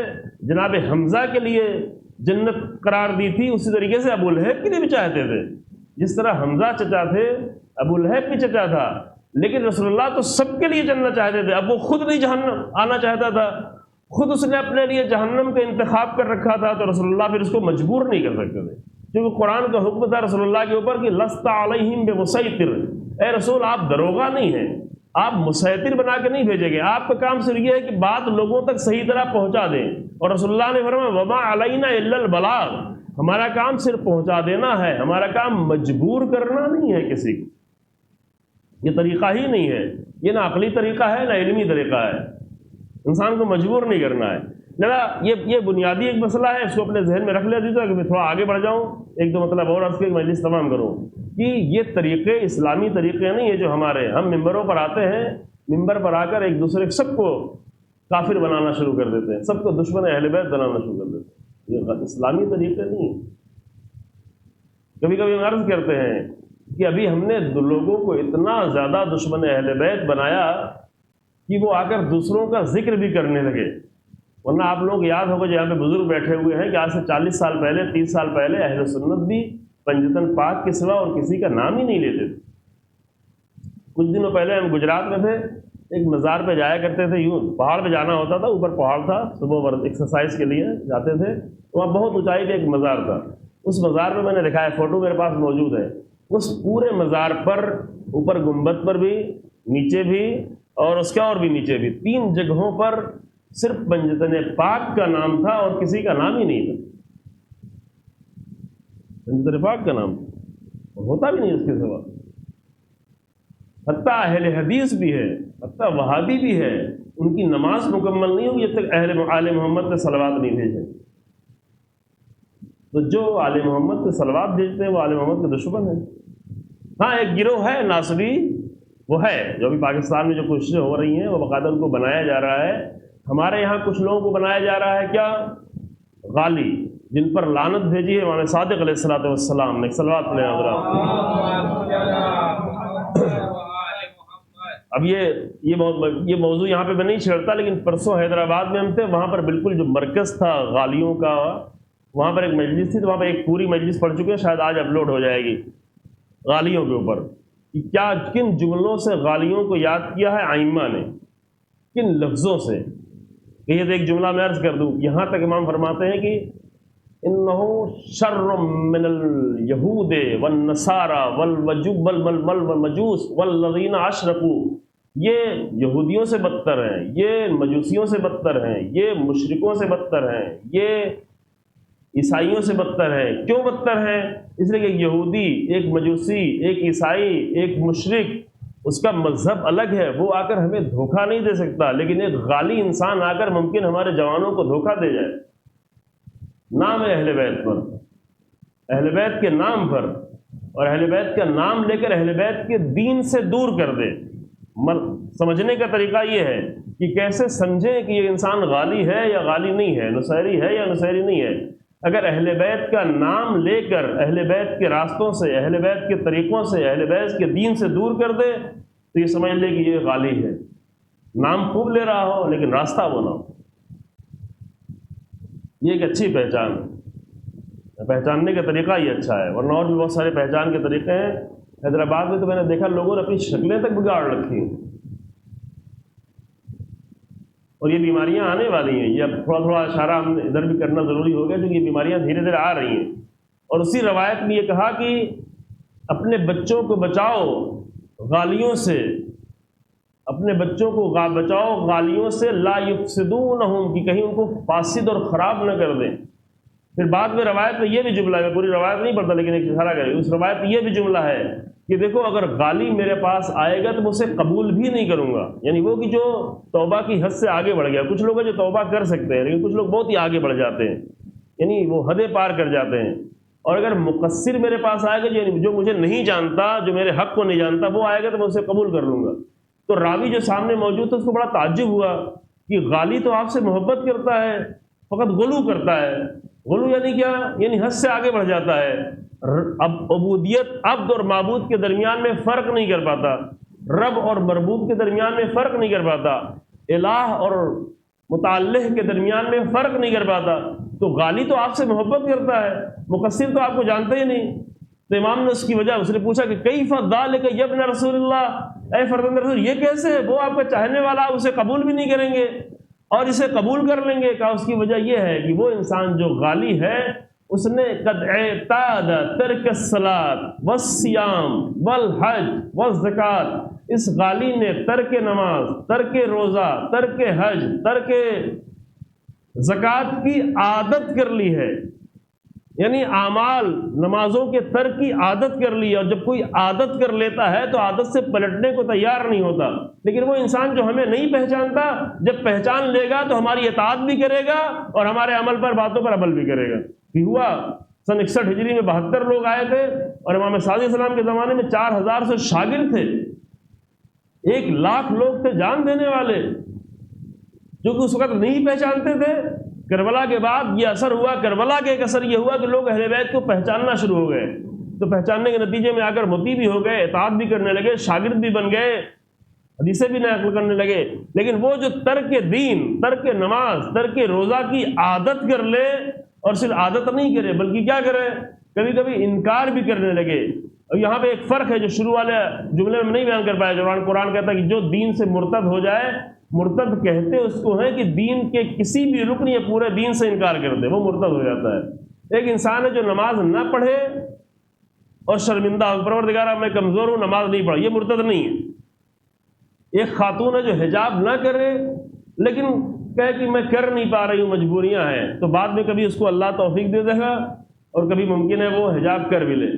جناب حمزہ کے لیے جنت قرار دی تھی، اسی طریقے سے ابو لہب کے لیے بھی چاہتے تھے. جس طرح حمزہ چچا تھے، ابو لہب بھی چچا تھا، لیکن رسول اللہ تو سب کے لیے جنت چاہتے تھے. اب وہ خود نہیں جہنم آنا چاہتا تھا، خود اس نے اپنے لیے جہنم کا انتخاب کر رکھا تھا، تو رسول اللہ پھر اس کو مجبور نہیں کر سکتے تھے، کیونکہ قرآن کا حکم تھا رسول اللہ کے اوپر کہ لست علیہم بمسیطر. اے رسول آپ دروغہ نہیں ہیں، آپ مسیطر بنا کے نہیں بھیجیں گے. آپ کا کام صرف یہ ہے کہ بات لوگوں تک صحیح طرح پہنچا دیں. اور رسول اللہ نے فرمایا وما علینا الا البلاغ، ہمارا کام صرف پہنچا دینا ہے، ہمارا کام مجبور کرنا نہیں ہے کسی کو. یہ طریقہ ہی نہیں ہے، یہ نہ عقلی طریقہ ہے نہ علمی طریقہ ہے. انسان کو مجبور نہیں کرنا ہے. یہ بنیادی ایک مسئلہ ہے، اس کو اپنے ذہن میں رکھ لیا دیتا کہ میں تھوڑا آگے بڑھ جاؤں، ایک دو مطلب اور عرض کے مجلس تمام کروں کہ یہ طریقے اسلامی طریقے نہیں ہے جو ہمارے. ہم ممبروں پر آتے ہیں، ممبر پر آ کر ایک دوسرے سب کو کافر بنانا شروع کر دیتے ہیں، سب کو دشمن اہل بیت بنانا شروع کر دیتے ہیں. یہ اسلامی طریقے نہیں ہیں. کبھی کبھی ہم عرض کرتے ہیں کہ ابھی ہم نے لوگوں کو اتنا زیادہ دشمن اہل بیت بنایا کہ وہ آ کر دوسروں کا ذکر بھی کرنے لگے. ورنہ آپ لوگ یاد ہوگا جہاں پہ بزرگ بیٹھے ہوئے ہیں کہ آج سے 40 سال پہلے 30 سال پہلے اہل سنت بھی پنجتن پاک کے سوا اور کسی کا نام ہی نہیں لیتے تھے. کچھ دنوں پہلے ہم گجرات میں تھے، ایک مزار پہ جایا کرتے تھے. یوں پہاڑ پہ جانا ہوتا تھا، اوپر پہاڑ تھا، صبح ایکسرسائز کے لیے جاتے تھے. وہاں بہت اونچائی پہ ایک مزار تھا. اس مزار میں نے دکھایا، فوٹو میرے پاس موجود ہے. اس پورے مزار پر اوپر گنبد پر بھی، نیچے بھی اور اس کے اور بھی نیچے بھی 3 جگہوں پر صرف پنجتن پاک کا نام تھا اور کسی کا نام ہی نہیں تھا. پنجتن پاک کا نام ہوتا بھی نہیں اس کے سوا. حتیٰ اہل حدیث بھی ہے، حتیٰ وہابی بھی ہے، ان کی نماز مکمل نہیں ہوگی جب تک اہل آل محمد پہ صلوات نہیں بھیجیں. تو جو آل محمد پہ صلوات بھیجتے ہیں وہ آل محمد کے دشمن ہیں. ہاں ایک گروہ ہے ناصبی، وہ ہے جو ابھی پاکستان میں جو کوششیں ہو رہی ہیں وہ باقاعدہ ان کو بنایا جا رہا ہے. ہمارے یہاں کچھ لوگوں کو بنایا جا رہا ہے کیا، غالی، جن پر لعنت بھیجی ہے امام صادق علیہ الصلوۃ والسلام نے. صلوات علیہ حضرات. اب یہ موضوع یہاں پہ میں نہیں چھیڑتا، لیکن پرسوں حیدرآباد میں ہم تھے، وہاں پر بالکل جو مرکز تھا غالیوں کا، وہاں پر ایک مجلس تھی، تو وہاں پہ ایک پوری مجلس پڑھ چکے ہیں، شاید آج اپلوڈ ہو جائے گی، غالیوں کے اوپر کہ کیا کن جملوں سے غالیوں کو یاد کیا ہے ائمہ نے، کن لفظوں سے. یہ تو ایک جملہ میں عرض کر دوں، یہاں تک امام فرماتے ہیں کہ انہ شر من الیہود والنصارى والمجوس والذین اشرکوا، یہ یہودیوں سے بدتر ہیں، یہ مجوسیوں سے بدتر ہیں، یہ مشرکوں سے بدتر ہیں، یہ عیسائیوں سے بدتر ہیں. کیوں بدتر ہیں؟ اس لیے کہ ایک یہودی، ایک مجوسی، ایک عیسائی، ایک مشرک، اس کا مذہب الگ ہے، وہ آ کر ہمیں دھوکہ نہیں دے سکتا، لیکن ایک غالی انسان آ کر ممکن ہمارے جوانوں کو دھوکہ دے جائے. نام ہے اہل بیت پر، اہل بیت کے نام پر، اور اہل بیت کا نام لے کر اہل بیت کے دین سے دور کر دے. سمجھنے کا طریقہ یہ ہے کہ کیسے سمجھیں کہ یہ انسان غالی ہے یا غالی نہیں ہے، نصیری ہے یا نصیری نہیں ہے. اگر اہل بیت کا نام لے کر اہل بیت کے راستوں سے، اہل بیت کے طریقوں سے، اہل بیت کے دین سے دور کر دے تو یہ سمجھ لے کہ یہ غالی ہے. نام خوب لے رہا ہو لیکن راستہ وہ نہ ہو. یہ ایک اچھی پہچان ہے، پہچاننے کا طریقہ یہ اچھا ہے. ورنہ اور بھی بہت سارے پہچان کے طریقے ہیں. حیدرآباد میں تو میں نے دیکھا لوگوں نے اپنی شکلیں تک بگاڑ رکھی ہیں، اور یہ بیماریاں آنے والی ہیں. یہ اب تھوڑا تھوڑا اشارہ ہم ادھر بھی کرنا ضروری ہو گیا، کیونکہ یہ بیماریاں دھیرے دھیرے آ رہی ہیں. اور اسی روایت میں یہ کہا کہ اپنے بچوں کو بچاؤ غالیوں سے، اپنے بچوں کو بچاؤ غالیوں سے، لا یفسدونہم، کہ کہیں ان کو فاسد اور خراب نہ کر دیں. پھر بعد میں روایت میں یہ بھی جملہ ہے، پوری روایت نہیں پڑھتا لیکن ایک اشارہ کرے، اس روایت میں یہ بھی جملہ ہے کہ دیکھو اگر غالی میرے پاس آئے گا تو میں اسے قبول بھی نہیں کروں گا. یعنی وہ کہ جو توبہ کی حد سے آگے بڑھ گیا. کچھ لوگ ہیں جو توبہ کر سکتے ہیں لیکن کچھ لوگ بہت ہی آگے بڑھ جاتے ہیں، یعنی وہ حدیں پار کر جاتے ہیں. اور اگر مقصر میرے پاس آئے گا، یعنی جو مجھے نہیں جانتا، جو میرے حق کو نہیں جانتا، وہ آئے گا تو میں اسے قبول کر لوں گا. تو راوی جو سامنے موجود تھا اس کو بڑا تعجب ہوا کہ غالی تو آپ سے محبت کرتا ہے، فقط غلو کرتا ہے. غلو یعنی کیا؟ یعنی حد سے آگے بڑھ جاتا ہے. اب عبودیت، عبد اور معبود کے درمیان میں فرق نہیں کر پاتا، رب اور مربوب کے درمیان میں فرق نہیں کر پاتا، الہ اور متعلق کے درمیان میں فرق نہیں کر پاتا. تو غالی تو آپ سے محبت کرتا ہے، مقصر تو آپ کو جانتا ہی نہیں. تو امام نے اس کی وجہ، اس نے پوچھا کہ کیف ذالک یا ابن رسول اللہ، اے فرزند رسول، یہ کیسے ہے؟ وہ آپ کا چاہنے والا، آپ اسے قبول بھی نہیں کریں گے اور اسے قبول کر لیں گے. کہا اس کی وجہ یہ ہے کہ وہ انسان جو غالی ہے اس نے قد اعتاد ترک الصلاۃ والصیام والحج والزکات، اس غالی نے ترک نماز، ترک روزہ، ترک حج، ترک زکوٰۃ کی عادت کر لی ہے. یعنی اعمال، نمازوں کے ترک کی عادت کر لی ہے. اور جب کوئی عادت کر لیتا ہے تو عادت سے پلٹنے کو تیار نہیں ہوتا. لیکن وہ انسان جو ہمیں نہیں پہچانتا، جب پہچان لے گا تو ہماری اطاعت بھی کرے گا اور ہمارے عمل پر، باتوں پر عمل بھی کرے گا. کہ ہوا سن 61 ہجری میں 72 لوگ آئے تھے اور امام صادق علیہ السلام کے زمانے میں 4000 سے شاگرد تھے، 1,00,000 لوگ تھے جان دینے والے جو کہ اس وقت نہیں پہچانتے تھے. کربلا کے بعد یہ اثر ہوا، کربلا کے ایک اثر یہ ہوا کہ لوگ اہل بیت کو پہچاننا شروع ہو گئے. تو پہچاننے کے نتیجے میں آ کر مطیع بھی ہو گئے، اطاعت بھی کرنے لگے، شاگرد بھی بن گئے، حدیثیں بھی نقل کرنے لگے. لیکن وہ جو ترک دین، ترک نماز، ترک روزہ کی عادت کر لے، اور صرف عادت نہیں کرے بلکہ کیا کرے، کبھی کبھی انکار بھی کرنے لگے. اور یہاں پہ ایک فرق ہے جو شروع والے جملے میں نہیں بیان کر پایا. جو قرآن کہتا ہے کہ جو دین سے مرتد ہو جائے، مرتد کہتے اس کو ہے کہ دین کے کسی بھی رکن یا پورے دین سے انکار کر دے، وہ مرتد ہو جاتا ہے. ایک انسان ہے جو نماز نہ پڑھے اور شرمندہ ہو، پروردگارا میں کمزور ہوں، نماز نہیں پڑھ، یہ مرتد نہیں ہے. ایک خاتون ہے جو حجاب نہ کرے لیکن کہے کہ میں کر نہیں پا رہی ہوں، مجبوریاں ہیں، تو بعد میں کبھی اس کو اللہ توفیق دے دے گا اور کبھی ممکن ہے وہ حجاب کر بھی لے.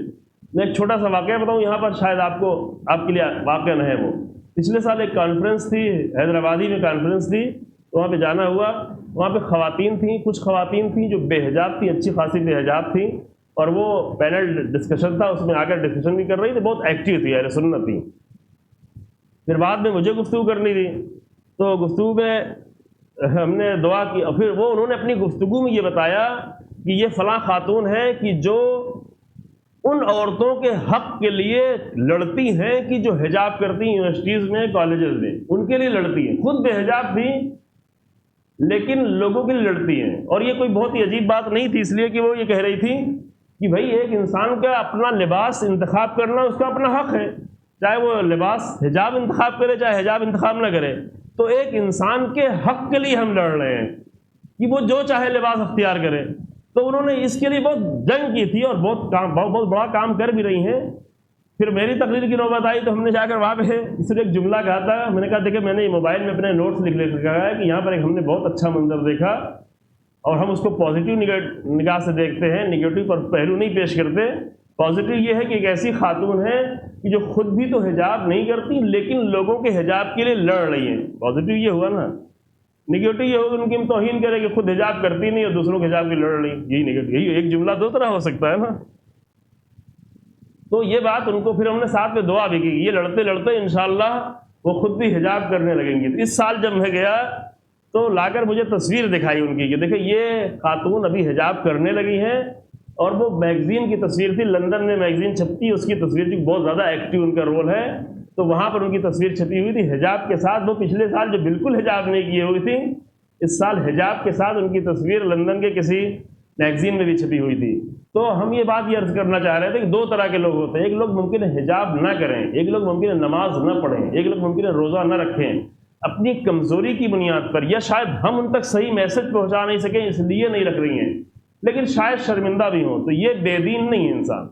میں ایک چھوٹا سا واقعہ بتاؤں، یہاں پر شاید آپ کے لیے واقعہ نہ ہے. وہ پچھلے سال ایک کانفرنس تھی، حیدرآبادی میں کانفرنس تھی، تو وہاں پہ جانا ہوا. وہاں پہ خواتین تھیں، کچھ خواتین تھیں جو بے حجاب تھیں، اچھی خاصی بے حجاب تھیں، اور وہ پینل ڈسکشن تھا، اس میں آ کر ڈسکشن بھی کر رہی تھی، بہت ایکٹیو تھی، اہل سنت تھی. پھر بعد میں مجھے گفتگو کرنی تھی، تو گفتگو میں ہم نے دعا کی. اور پھر انہوں نے اپنی گفتگو میں یہ بتایا کہ یہ فلاں خاتون ہے کہ جو ان عورتوں کے حق کے لیے لڑتی ہیں کہ جو حجاب کرتی ہیں یونیورسٹیز میں کالجز میں، ان کے لیے لڑتی ہیں. خود بے حجاب تھی لیکن لوگوں کے لیے لڑتی ہیں. اور یہ کوئی بہت ہی عجیب بات نہیں تھی، اس لیے کہ وہ یہ کہہ رہی تھی کہ بھائی ایک انسان کا اپنا لباس انتخاب کرنا اس کا اپنا حق ہے، چاہے وہ لباس حجاب انتخاب کرے چاہے حجاب انتخاب نہ کرے. تو ایک انسان کے حق کے لیے ہم لڑ رہے ہیں کہ وہ جو چاہے لباس اختیار کرے. تو انہوں نے اس کے لیے بہت جنگ کی تھی اور بہت بڑا کام کر بھی رہی ہیں. پھر میری تقریر کی نوبت آئی تو ہم نے جا کر وہاں پہ صرف ایک جملہ کہا تھا. میں نے کہا دیکھیں میں نے یہ موبائل میں اپنے نوٹس لکھ رکھا ہے کہ یہاں پر ایک ہم نے بہت اچھا منظر دیکھا اور ہم اس کو پازیٹیو نگاہ سے دیکھتے ہیں، نگیٹو پر پہلو نہیں پیش کرتے. پازیٹیو یہ ہے کہ ایک ایسی خاتون ہے کہ جو خود بھی تو حجاب نہیں کرتی لیکن لوگوں کے حجاب کے لیے لڑ رہی ہیں. پازیٹیو یہ ہوا نا. نگیٹو یہ ہوگا ان کی ہم توہین کریں کہ خود حجاب کرتی نہیں اور دوسروں کے حجاب کی لڑ رہی. یہی نگیٹو، یہی ایک جملہ دو طرح ہو سکتا ہے نا. تو یہ بات ان کو پھر ہم نے ساتھ میں دعا بھی کی، یہ لڑتے لڑتے انشاءاللہ وہ خود بھی حجاب کرنے لگیں گی. اس سال جب میں گیا تو لا کر مجھے تصویر دکھائی ان کی کہ دیکھیں یہ خاتون ابھی حجاب کرنے لگی ہیں. اور وہ میگزین کی تصویر تھی، لندن میں میگزین چھپتی، اس کی تصویر تھی، بہت زیادہ ایکٹیو ان کا رول ہے. تو وہاں پر ان کی تصویر چھپی ہوئی تھی حجاب کے ساتھ. وہ پچھلے سال جو بالکل حجاب نہیں کیے ہوئی تھی، اس سال حجاب کے ساتھ ان کی تصویر لندن کے کسی میگزین میں بھی چھپی ہوئی تھی. تو ہم یہ بات یہ عرض کرنا چاہ رہے تھے کہ دو طرح کے لوگ ہوتے ہیں. ایک لوگ ممکن ہے حجاب نہ کریں، ایک لوگ ممکن ہے نماز نہ پڑھیں، ایک لوگ ممکن ہے روزہ نہ رکھیں اپنی کمزوری کی بنیاد پر، یا شاید ہم ان تک صحیح میسج پہنچا نہیں سکیں اس لیے نہیں رکھ رہی ہیں، لیکن شاید شرمندہ بھی ہوں. تو یہ بے دین نہیں ہے انسان،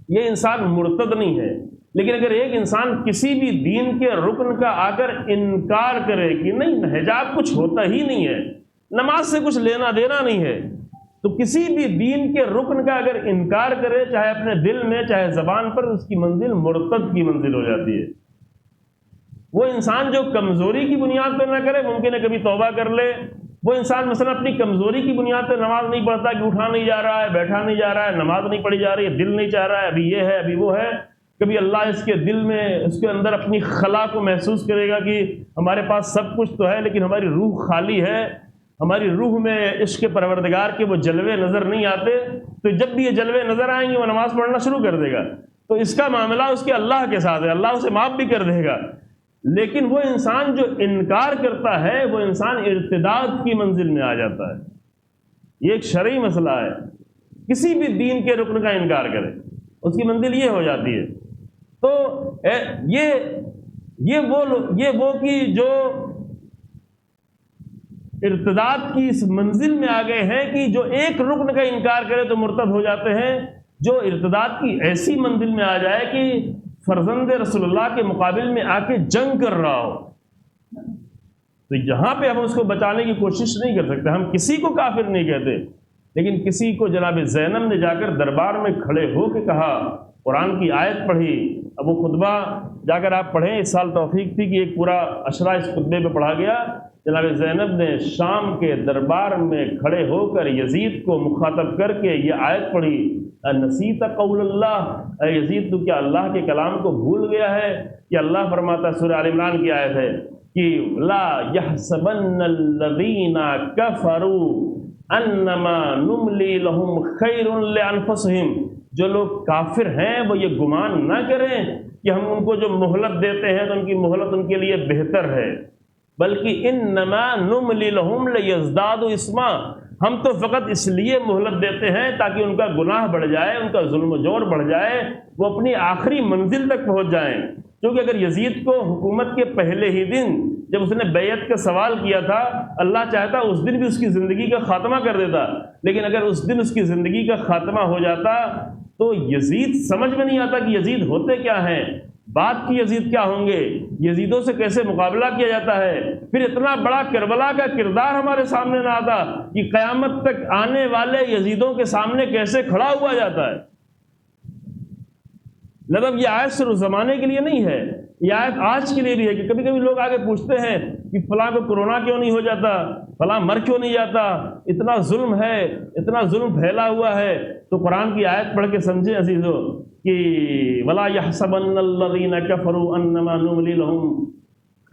یہ انسان مرتد نہیں ہے. لیکن اگر ایک انسان کسی بھی دین کے رکن کا آ کر انکار کرے کہ نہیں حجاب کچھ ہوتا ہی نہیں ہے، نماز سے کچھ لینا دینا نہیں ہے، تو کسی بھی دین کے رکن کا اگر انکار کرے چاہے اپنے دل میں چاہے زبان پر، اس کی منزل مرتد کی منزل ہو جاتی ہے. وہ انسان جو کمزوری کی بنیاد پر نہ کرے، ممکن ہے کبھی توبہ کر لے. وہ انسان مثلا اپنی کمزوری کی بنیاد پر نماز نہیں پڑھتا کہ اٹھا نہیں جا رہا ہے، بیٹھا نہیں جا رہا ہے، نماز نہیں پڑھی جا رہی ہے، دل نہیں چاہ رہا ہے، ابھی یہ ہے ابھی وہ ہے. کبھی اللہ اس کے دل میں اس کے اندر اپنی خلا کو محسوس کرے گا کہ ہمارے پاس سب کچھ تو ہے لیکن ہماری روح خالی ہے، ہماری روح میں عشق پروردگار کے وہ جلوے نظر نہیں آتے. تو جب بھی یہ جلوے نظر آئیں گے وہ نماز پڑھنا شروع کر دے گا. تو اس کا معاملہ اس کے اللہ کے ساتھ ہے، اللہ اسے معاف بھی کر دے گا. لیکن وہ انسان جو انکار کرتا ہے وہ انسان ارتداد کی منزل میں آ جاتا ہے. یہ ایک شرعی مسئلہ ہے. کسی بھی دین کے رکن کا انکار کرے اس کی منزل یہ ہو جاتی ہے. تو یہ وہ کہ جو ارتداد کی اس منزل میں آ گئے ہیں کہ جو ایک رکن کا انکار کرے تو مرتد ہو جاتے ہیں. جو ارتداد کی ایسی منزل میں آ جائے کہ فرزند رسول اللہ کے مقابل میں آ کے جنگ کر رہا ہو، تو یہاں پہ ہم اس کو بچانے کی کوشش نہیں کر سکتے. ہم کسی کو کافر نہیں کہتے، لیکن کسی کو جناب زینب نے جا کر دربار میں کھڑے ہو کے کہا، قرآن کی آیت پڑھی. اب وہ خطبہ جا کر آپ پڑھیں، اس سال توفیق تھی کہ ایک پورا اشرا اس خطبے پہ پڑھا گیا. جناب زینب نے شام کے دربار میں کھڑے ہو کر یزید کو مخاطب کر کے یہ آیت پڑھی، نسیت قول اللہ، اے یزید تو کیا اللہ کے کلام کو بھول گیا ہے؟ کہ اللہ فرماتا ہے، سورہ آل عمران کی آیت ہے کہ لا يحسبن الذین کفروا انما نملی لهم خیر لانفسهم. جو لوگ کافر ہیں وہ یہ گمان نہ کریں کہ ہم ان کو جو مہلت دیتے ہیں تو ان کی مہلت ان کے لیے بہتر ہے، بلکہ انما نملی لهم لیزدادوا اثما. ہم تو فقط اس لیے مہلت دیتے ہیں تاکہ ان کا گناہ بڑھ جائے، ان کا ظلم و جور بڑھ جائے، وہ اپنی آخری منزل تک پہنچ جائیں. کیونکہ اگر یزید کو حکومت کے پہلے ہی دن جب اس نے بیعت کا سوال کیا تھا، اللہ چاہتا اس دن بھی اس کی زندگی کا خاتمہ کر دیتا، لیکن اگر اس دن اس کی زندگی کا خاتمہ ہو جاتا تو یزید سمجھ میں نہیں آتا کہ یزید ہوتے کیا ہیں، بعد کی یزید کیا ہوں گے، یزیدوں سے کیسے مقابلہ کیا جاتا ہے. پھر اتنا بڑا کربلا کا کردار ہمارے سامنے نہ آتا کہ قیامت تک آنے والے یزیدوں کے سامنے کیسے کھڑا ہوا جاتا ہے. مطلب یہ آیت صرف زمانے کے لیے نہیں ہے، یہ آیت آج کے لیے بھی ہے. کہ کبھی کبھی لوگ آگے پوچھتے ہیں کہ فلاں کو کورونا کیوں نہیں ہو جاتا، فلاں مر کیوں نہیں جاتا، اتنا ظلم ہے، اتنا ظلم پھیلا ہوا ہے. تو قرآن کی آیت پڑھ کے سمجھیں عزیزو کہ وَلَا يَحْسَبَنَّ الَّذِينَ كَفَرُوا أَنَّمَا نُمْلِي لَهُمْ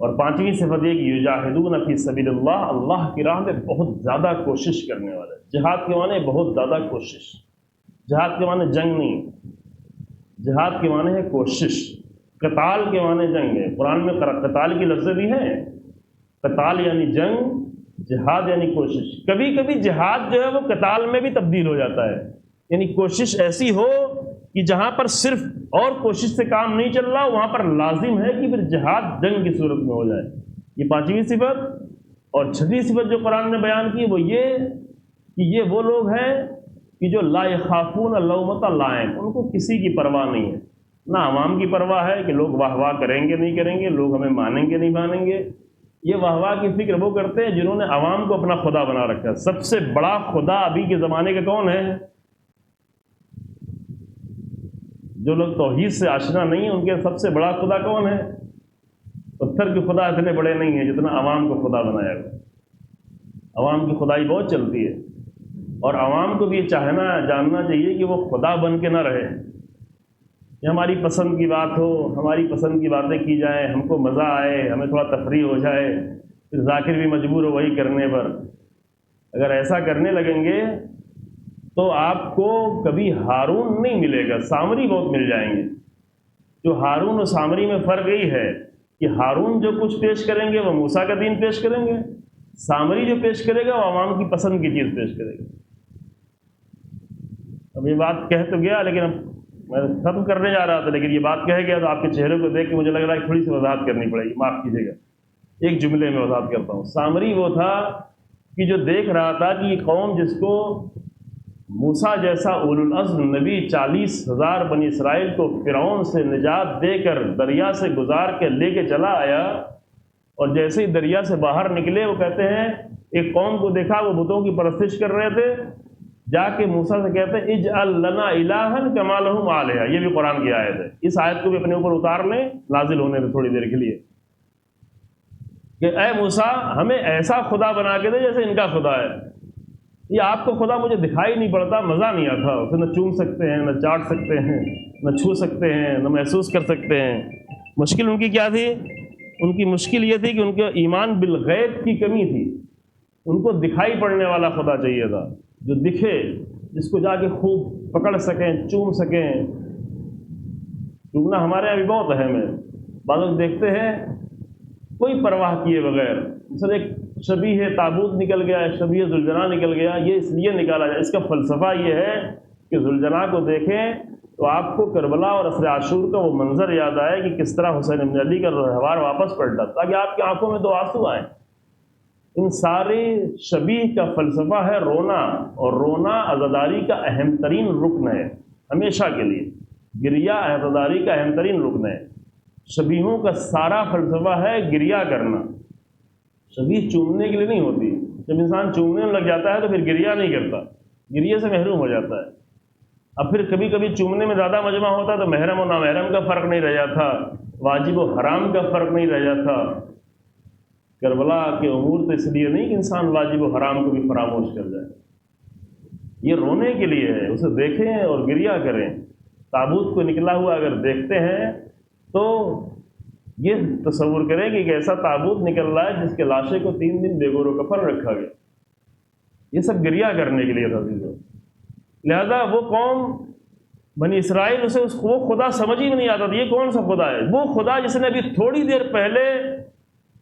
اور پانچویں صفت یہ کہ یجاہدون فی سبیل اللہ، اللہ کی راہ میں بہت زیادہ کوشش کرنے والے۔ جہاد کے معنی بہت زیادہ کوشش، جہاد کے معنی جنگ نہیں، جہاد کے معنی ہے کوشش، قتال کے معنی جنگ ہے۔ قرآن میں قتال کی لفظ بھی ہیں، قتال یعنی جنگ، جہاد یعنی کوشش۔ کبھی کبھی جہاد جو ہے وہ قتال میں بھی تبدیل ہو جاتا ہے، یعنی کوشش ایسی ہو کہ جہاں پر صرف اور کوشش سے کام نہیں چل رہا، وہاں پر لازم ہے کہ پھر جہاد جنگ کی صورت میں ہو جائے۔ یہ پانچویں صفت۔ اور چھٹی صفت جو قرآن نے بیان کی وہ یہ کہ یہ وہ لوگ ہیں کہ جو لا یخافون لومۃ لائم، ان کو کسی کی پرواہ نہیں ہے، نہ عوام کی پرواہ ہے کہ لوگ واہ واہ کریں گے نہیں کریں گے، لوگ ہمیں مانیں گے نہیں مانیں گے۔ یہ واہ واہ کی فکر وہ کرتے ہیں جنہوں نے عوام کو اپنا خدا بنا رکھا ہے۔ سب سے بڑا خدا ابھی کے زمانے کا کون ہے؟ جو لوگ توحید سے آشنا نہیں ہیں ان کے سب سے بڑا خدا کون ہے؟ پتھر کے خدا اتنے بڑے نہیں ہیں جتنا عوام کو خدا بنایا گیا۔ عوام کی خدائی بہت چلتی ہے، اور عوام کو بھی یہ جاننا چاہیے کہ وہ خدا بن کے نہ رہے، کہ ہماری پسند کی بات ہو، ہماری پسند کی باتیں کی جائیں، ہم کو مزہ آئے، ہمیں تھوڑا تفریح ہو جائے، پھر ذاکر بھی مجبور ہو وہی کرنے پر۔ اگر ایسا کرنے لگیں گے تو آپ کو کبھی ہارون نہیں ملے گا، سامری بہت مل جائیں گے۔ جو ہارون اور سامری میں فرق یہی ہے کہ ہارون جو کچھ پیش کریں گے وہ موسیٰ کا دین پیش کریں گے، سامری جو پیش کرے گا وہ عوام کی پسند کی چیز پیش کرے گا۔ اب یہ بات کہہ تو گیا، لیکن اب میں ختم کرنے جا رہا تھا، لیکن یہ بات کہہ گیا تو آپ کے چہرے کو دیکھ کے مجھے لگ رہا ہے کہ تھوڑی سی وضاحت کرنی پڑے گی، معاف کیجیے گا، ایک جملے میں وضاحت کرتا ہوں۔ سامری وہ تھا کہ جو دیکھ رہا تھا کہ یہ قوم جس کو موسیٰ جیسا اولو العزم نبی 40,000 بنی اسرائیل کو فرعون سے نجات دے کر دریا سے گزار کے لے کے چلا آیا، اور جیسے ہی دریا سے باہر نکلے وہ کہتے ہیں ایک قوم کو دیکھا وہ بتوں کی پرستش کر رہے تھے، جا کے موسیٰ سے کہتے ہیں اجعل لنا الہا کما لہم آلہہ۔ یہ بھی قرآن کی آیت ہے، اس آیت کو بھی اپنے اوپر اتار لیں نازل ہونے میں تھوڑی دیر کے لیے، کہ اے موسیٰ ہمیں ایسا خدا بنا کے دے جیسے ان کا خدا ہے۔ یہ آپ کو خدا مجھے دکھائی نہیں پڑتا، مزہ نہیں آتا، اسے نہ چوم سکتے ہیں، نہ چاٹ سکتے ہیں، نہ چھو سکتے ہیں، نہ محسوس کر سکتے ہیں۔ مشکل ان کی کیا تھی؟ ان کی مشکل یہ تھی کہ ان کے ایمان بالغیب کی کمی تھی، ان کو دکھائی پڑنے والا خدا چاہیے تھا، جو دکھے، جس کو جا کے خوب پکڑ سکیں، چوم سکیں۔ چومنا ہمارے یہاں بھی بہت اہم ہے، بعض لوگ دیکھتے ہیں کوئی پرواہ کیے بغیر، مثلا ایک شبیہ تابوت نکل گیا، شبیہ ذوالجناح نکل گیا، یہ اس لیے نکالا جائے، اس کا فلسفہ یہ ہے کہ ذوالجناح کو دیکھیں تو آپ کو کربلا اور عصر عاشور کا وہ منظر یاد آئے کہ کس طرح حسین بن علی کا رہوار واپس پلٹا، تاکہ آپ کی آنکھوں میں دو آنسو آئیں۔ ان سارے شبیہ کا فلسفہ ہے رونا، اور رونا عزاداری کا اہم ترین رکن ہے ہمیشہ کے لیے، گریہ عزاداری کا اہم ترین رکن ہے۔ شبیہوں کا سارا فلسفہ ہے گریہ کرنا، شبیہ چومنے کے لیے نہیں ہوتی۔ جب انسان چومنے لگ جاتا ہے تو پھر گریہ نہیں کرتا، گریہ سے محروم ہو جاتا ہے۔ اب پھر کبھی کبھی چومنے میں زیادہ مجمع ہوتا تو محرم و نامحرم کا فرق نہیں رہ جاتا، واجب و حرام کا فرق نہیں رہ جاتا۔ کربلا کے امور تو اس لیے نہیں کہ انسان واجب و حرام کو بھی فراموش کر جائے، یہ رونے کے لیے ہے، اسے دیکھیں اور گریہ کریں۔ تابوت کو نکلا ہوا اگر دیکھتے ہیں تو یہ تصور کریں کہ ایک ایسا تابوت نکل رہا ہے جس کے لاشے کو 3 دن بے گور و کفن رکھا گیا، یہ سب گریہ کرنے کے لیے تھا۔ لہذا وہ قوم بنی اسرائیل اسے وہ خدا سمجھ ہی نہیں آتا تھا، یہ کون سا خدا ہے؟ وہ خدا جس نے ابھی تھوڑی دیر پہلے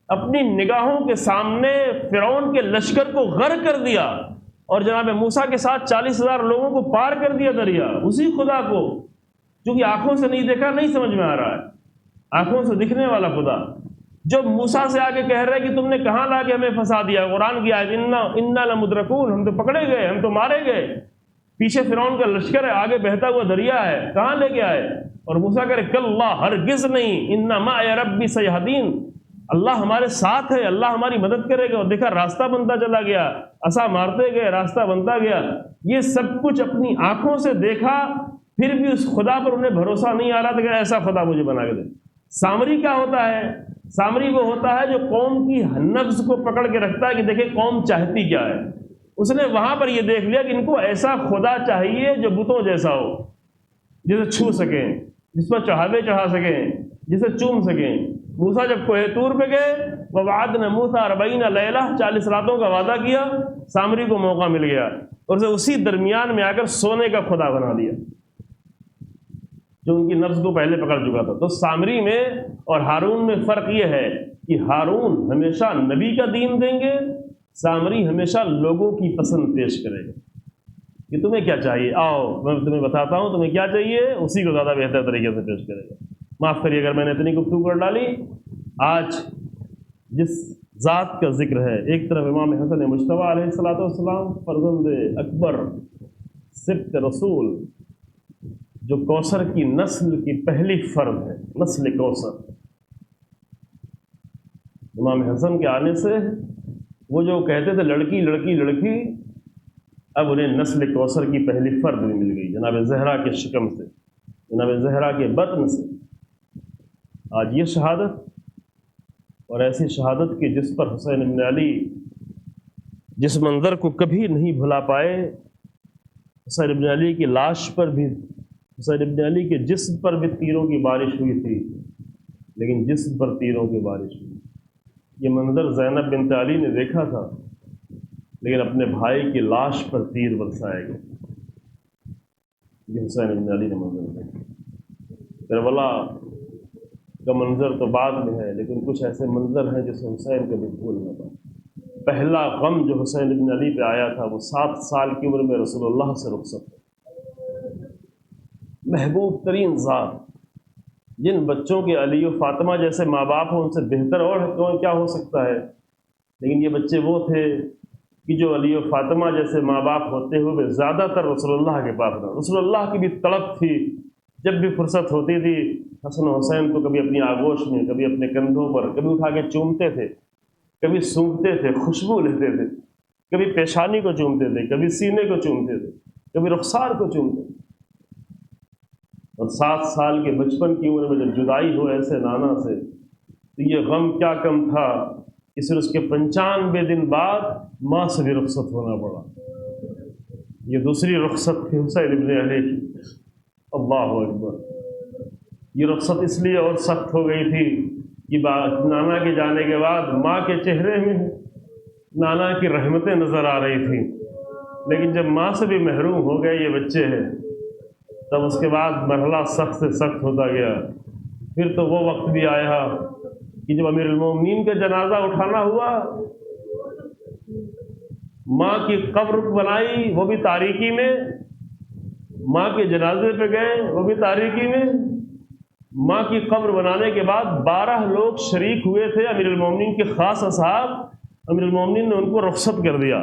اپنی نگاہوں کے سامنے فرعون کے لشکر کو غرق کر دیا اور جناب موسیٰ کے ساتھ 40,000 لوگوں کو پار کر دیا دریا، اسی خدا کو جو کہ آنکھوں سے نہیں دیکھا نہیں سمجھ میں آ رہا ہے، آنکھوں سے دکھنے والا خدا جو موسیٰ سے آگے کہہ رہے کہ تم نے کہاں لا کے ہمیں پھنسا دیا۔ قرآن کی آیت انا لمدرکون، ہم تو پکڑے گئے، ہم تو مارے گئے، پیچھے فرعون کا لشکر ہے، آگے بہتا ہوا دریا ہے، کہاں لے کے آئے؟ اور موسیٰ کہہ رہے کلا، ہرگز نہیں، ان معی ربی سیہدین، اللہ ہمارے ساتھ ہے، اللہ ہماری مدد کرے گا۔ اور دیکھا راستہ بنتا چلا گیا، عصا مارتے گئے، راستہ بنتا گیا۔ یہ سب کچھ اپنی آنکھوں سے دیکھا، پھر بھی اس خدا پر انہیں بھروسہ نہیں آ رہا تھا کہ ایسا خدا مجھے بنا کے دے۔ سامری کیا ہوتا ہے؟ سامری وہ ہوتا ہے جو قوم کی نبض کو پکڑ کے رکھتا ہے کہ دیکھیں قوم چاہتی کیا ہے۔ اس نے وہاں پر یہ دیکھ لیا کہ ان کو ایسا خدا چاہیے جو بتوں جیسا ہو، جسے چھو سکیں، جس پر چڑھاوے چڑھا سکیں، جسے چوم سکیں۔ موسیٰ جب کوہ طور پہ گئے، وَوَعَدْنَا مُوسَىٰ 40 لیلہ، 40 راتوں کا وعدہ کیا، سامری کو موقع مل گیا اور اسے اسی درمیان میں آ کر سونے کا خدا بنا دیا جو ان کی نفس کو پہلے پکڑ چکا تھا۔ تو سامری میں اور ہارون میں فرق یہ ہے کہ ہارون ہمیشہ نبی کا دین دیں گے، سامری ہمیشہ لوگوں کی پسند پیش کرے گا کہ تمہیں کیا چاہیے، آؤ میں تمہیں بتاتا ہوں تمہیں کیا چاہیے، اسی کو زیادہ بہتر طریقے سے پیش کرے گا۔ معاف کریے اگر میں نے اتنی گفتگو کر ڈالی۔ آج جس ذات کا ذکر ہے، ایک طرف امام حسن مجتبیٰ علیہ السلام فرزند اکبر سبط رسول، جو کوثر کی نسل کی پہلی فرد ہے، نسل کوثر۔ امام حسن کے آنے سے وہ جو کہتے تھے لڑکی لڑکی لڑکی، اب انہیں نسل کوثر کی پہلی فرد بھی مل گئی، جناب زہرا کے شکم سے، جناب زہرا کے بطن سے۔ آج یہ شہادت اور ایسی شہادت کی جس پر حسین بن علی جس منظر کو کبھی نہیں بھلا پائے، حسین بن علی کی لاش پر بھی، حسین بن علی کے جسم پر بھی تیروں کی بارش ہوئی تھی، لیکن جسم پر تیروں کی بارش ہوئی۔ یہ منظر زینب بنت علی نے دیکھا تھا، لیکن اپنے بھائی کی لاش پر تیر برسائے گئے۔ یہ حسین بن علی نے منظر دیکھا۔ کربلا کا منظر تو بعد میں ہے، لیکن کچھ ایسے منظر ہیں جسے حسین کبھی بھول نہ پائے۔ پہلا غم جو حسین بن علی پہ آیا تھا وہ 7 سال کی عمر میں رسول اللہ سے رخصت ہے۔ محبوب ترین ذات، جن بچوں کے علی و فاطمہ جیسے ماں باپ ہوں ان سے بہتر اور کیا ہو سکتا ہے، لیکن یہ بچے وہ تھے کہ جو علی و فاطمہ جیسے ماں باپ ہوتے ہوئے زیادہ تر رسول اللہ کے پاس تھا۔ رسول اللہ کی بھی طلب تھی، جب بھی فرصت ہوتی تھی حسن و حسین کو کبھی اپنی آغوش میں، کبھی اپنے کندھوں پر، کبھی اٹھا کے چومتے تھے، کبھی سونگھتے تھے، خوشبو لیتے تھے، کبھی پیشانی کو چومتے تھے، کبھی سینے کو چومتے تھے، کبھی رخسار کو چومتے تھے۔ اور 7 سال کے بچپن کی عمر میں جب جدائی ہو ایسے نانا سے، تو یہ غم کیا کم تھا کہ پھر اس کے 95 دن بعد ماں سے بھی رخصت ہونا پڑا۔ یہ دوسری رخصت تھی حسین ابن علی کی۔ اللہ اکبر۔ یہ رخصت اس لیے اور سخت ہو گئی تھی کہ نانا کے جانے کے بعد ماں کے چہرے میں نانا کی رحمتیں نظر آ رہی تھیں، لیکن جب ماں سے بھی محروم ہو گئے یہ بچے ہیں، تب اس کے بعد مرحلہ سخت سے سخت ہوتا گیا۔ پھر تو وہ وقت بھی آیا کہ جب امیر المومنین کا جنازہ اٹھانا ہوا، ماں کی قبر بنائی وہ بھی تاریکی میں، ماں کے جنازے پہ گئے وہ بھی تاریکی میں۔ ماں کی قبر بنانے کے بعد 12 لوگ شریک ہوئے تھے، امیر المومنین کے خاص اصحاب، امیر المومنین نے ان کو رخصت کر دیا۔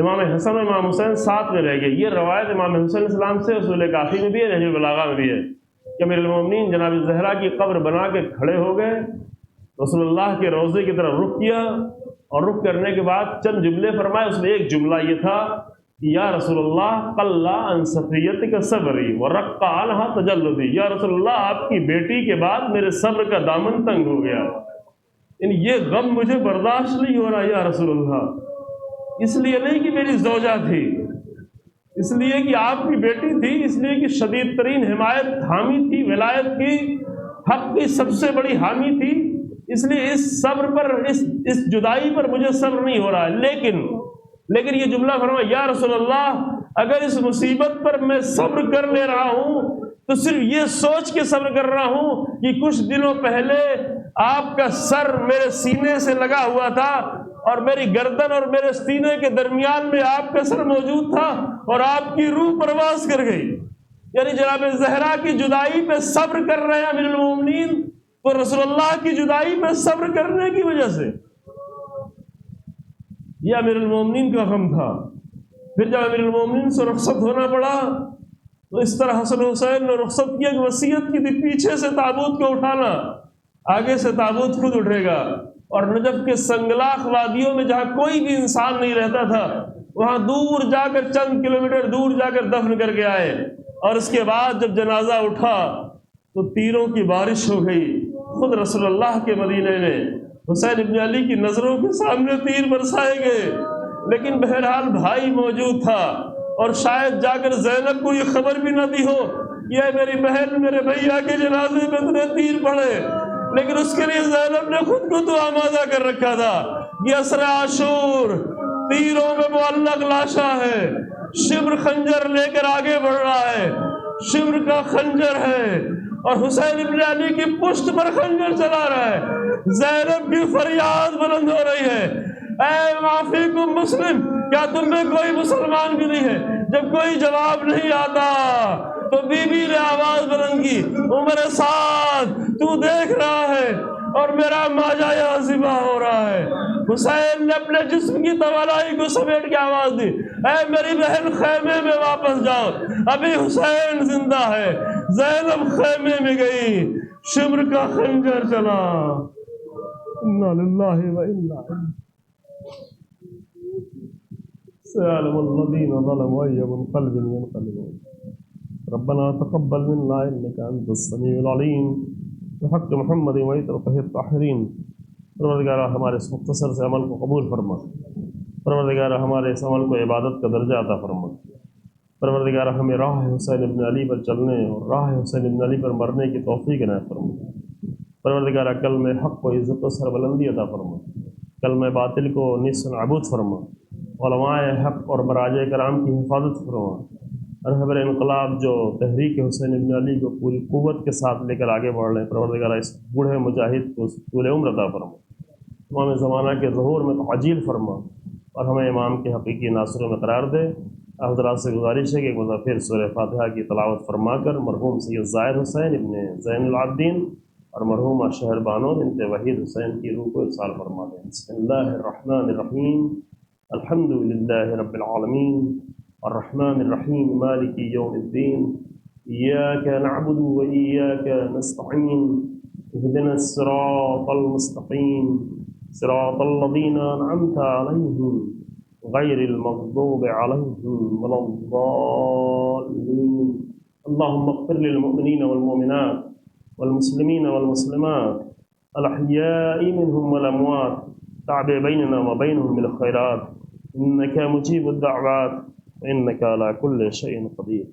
امام حسن اور امام حسین ساتھ میں رہ گئے۔ یہ روایت امام حسین علیہ السلام سے اصول کافی میں بھی ہے، نہج البلاغہ میں بھی ہے کہ امیر المومنین جناب زہرا کی قبر بنا کے کھڑے ہو گئے، رسول اللہ کے روضے کی طرف رخ کیا، اور رخ کرنے کے بعد چند جملے فرمائے۔ اس میں ایک جملہ یہ تھا کہ یا رسول اللہ قلّ عن صفیتک صبری ورق عنہا تجلدی، یا رسول اللہ آپ کی بیٹی کے بعد میرے صبر کا دامن تنگ ہو گیا، یعنی یہ غم مجھے برداشت نہیں ہو رہا یا رسول اللہ۔ اس لیے نہیں کہ میری زوجہ تھی، اس لیے کہ آپ کی بیٹی تھی، اس لیے کہ شدید ترین حمایت حامی تھی، ولایت کی، حق کی سب سے بڑی حامی تھی، اس لیے اس صبر پر، اس جدائی پر مجھے صبر نہیں ہو رہا ہے۔ لیکن یہ جملہ فرمایا یا رسول اللہ اگر اس مصیبت پر میں صبر کر لے رہا ہوں تو صرف یہ سوچ کے صبر کر رہا ہوں کہ کچھ دنوں پہلے آپ کا سر میرے سینے سے لگا ہوا تھا اور میری گردن اور میرے سینے کے درمیان میں آپ کا سر موجود تھا اور آپ کی روح پرواز کر گئی۔ یعنی جناب زہرا کی جدائی پہ صبر کر رہے ہیں امیر المومنین، تو رسول اللہ کی جدائی پہ صبر کرنے کی وجہ سے یہ امیر المومنین کا غم تھا۔ پھر جب امیر المومنین سے رخصت ہونا پڑا تو اس طرح حسن حسین نے رخصت کی، ایک وصیت کی تھی پیچھے سے تابوت کو اٹھانا، آگے سے تابوت خود اٹھے گا، اور نجف کے سنگلاخ وادیوں میں جہاں کوئی بھی انسان نہیں رہتا تھا وہاں دور جا کر چند کلومیٹر دور جا کر دفن کر کے آئے، اور اس کے بعد جب جنازہ اٹھا تو تیروں کی بارش ہو گئی۔ خود رسول اللہ کے مدینے میں حسین ابن علی کی نظروں کے سامنے تیر برسائے گئے، لیکن بہرحال بھائی موجود تھا، اور شاید جا کر زینب کو یہ خبر بھی نہ دی ہو یہ میری بہن میرے بھیا کے جنازے میں تیرے تیر پڑے، لیکن اس کے لیے زینب نے خود کو تو آمادہ کر رکھا تھا کہ عصر عاشور تیروں میں معلق لاشا ہے، شبر خنجر لے کر آگے بڑھ رہا ہے، شبر کا خنجر ہے اور حسین ابن علی کی پشت پر خنجر چلا رہا ہے۔ زینب کی فریاد بلند ہو رہی ہے، اے معافیکم مسلم، کیا تم میں کوئی مسلمان بھی نہیں ہے؟ جب کوئی جواب نہیں آتا تو بی بی نے آواز بلند کی، عمر سعد تو دیکھ رہا ہے اور میرا ماجا یہاں ذبح ہو رہا ہے۔ حسین نے اپنے جسم کی توانائی کو سمیٹ کے آواز دی، اے میری بہن خیمے میں واپس جاؤ، ابھی حسین زندہ ہے۔ زینب خیمے میں گئی، شبر کا خنجر چلا۔ انا للہ و انا الیہ سيعلم الذين ظلموا أي منقلب ينقلبون ربنا تقبل منا إنك أنت السميع العليم بحق محمد وعطرته الطاهرين۔ پروردگارہ ہمارے اس مختصر سے عمل کو قبول فرما، پروردگارہ ہمارے اس عمل کو عبادت کا درجہ عطا فرما، پروردگارہ ہمیں راہ حسین ابن علی پر چلنے اور راہ حسین ابن علی پر مرنے کی توفیق عنایت فرما، پروردگارہ کلمہ حق کو عزت و سربلندی عطا فرما، کلمہ باطل کو نیست و نابود فرما، علماء حق اور براجۂ کرام کی حفاظت فرما، رہبر انقلاب جو تحریک حسین ابن علی کو پوری قوت کے ساتھ لے کر آگے بڑھ رہے ہیں، پروردگارہ اس بوڑھے مجاہد کو طول عمر عطا فرما، امام زمانہ کے ظہور میں تعجیل فرما اور ہمیں امام کے حقیقی ناصروں میں قرار دے۔ حضرات سے گزارش ہے کہ ایک مرتبہ پھر سورہ فاتحہ کی تلاوت فرما کر مرحوم سید زاہر حسین ابن زین العابدین اور مرحومہ شہر بانو بنت وحید حسین کی روح کو ارسال فرما دیں۔ بسم اللہ الرحمن الرحیم، الحمد للہ رب العالمین الرحمن الرحیم مالک یوم الدین، ایاک نعبد و ایاک نستعین، اہدنا الصراط المستقیم صراط الذین انعمت علیہم غیر المغضوب علیہم ولا الضالین۔ اللہم اغفر للمؤمنین والمؤمنات والمسلمین والمسلمات الاحیاء منهم والاموات، تعبئ بیننا وبینهم بالخیرات، انک مجیب الدعوات وانک علی کل شیء قدیر۔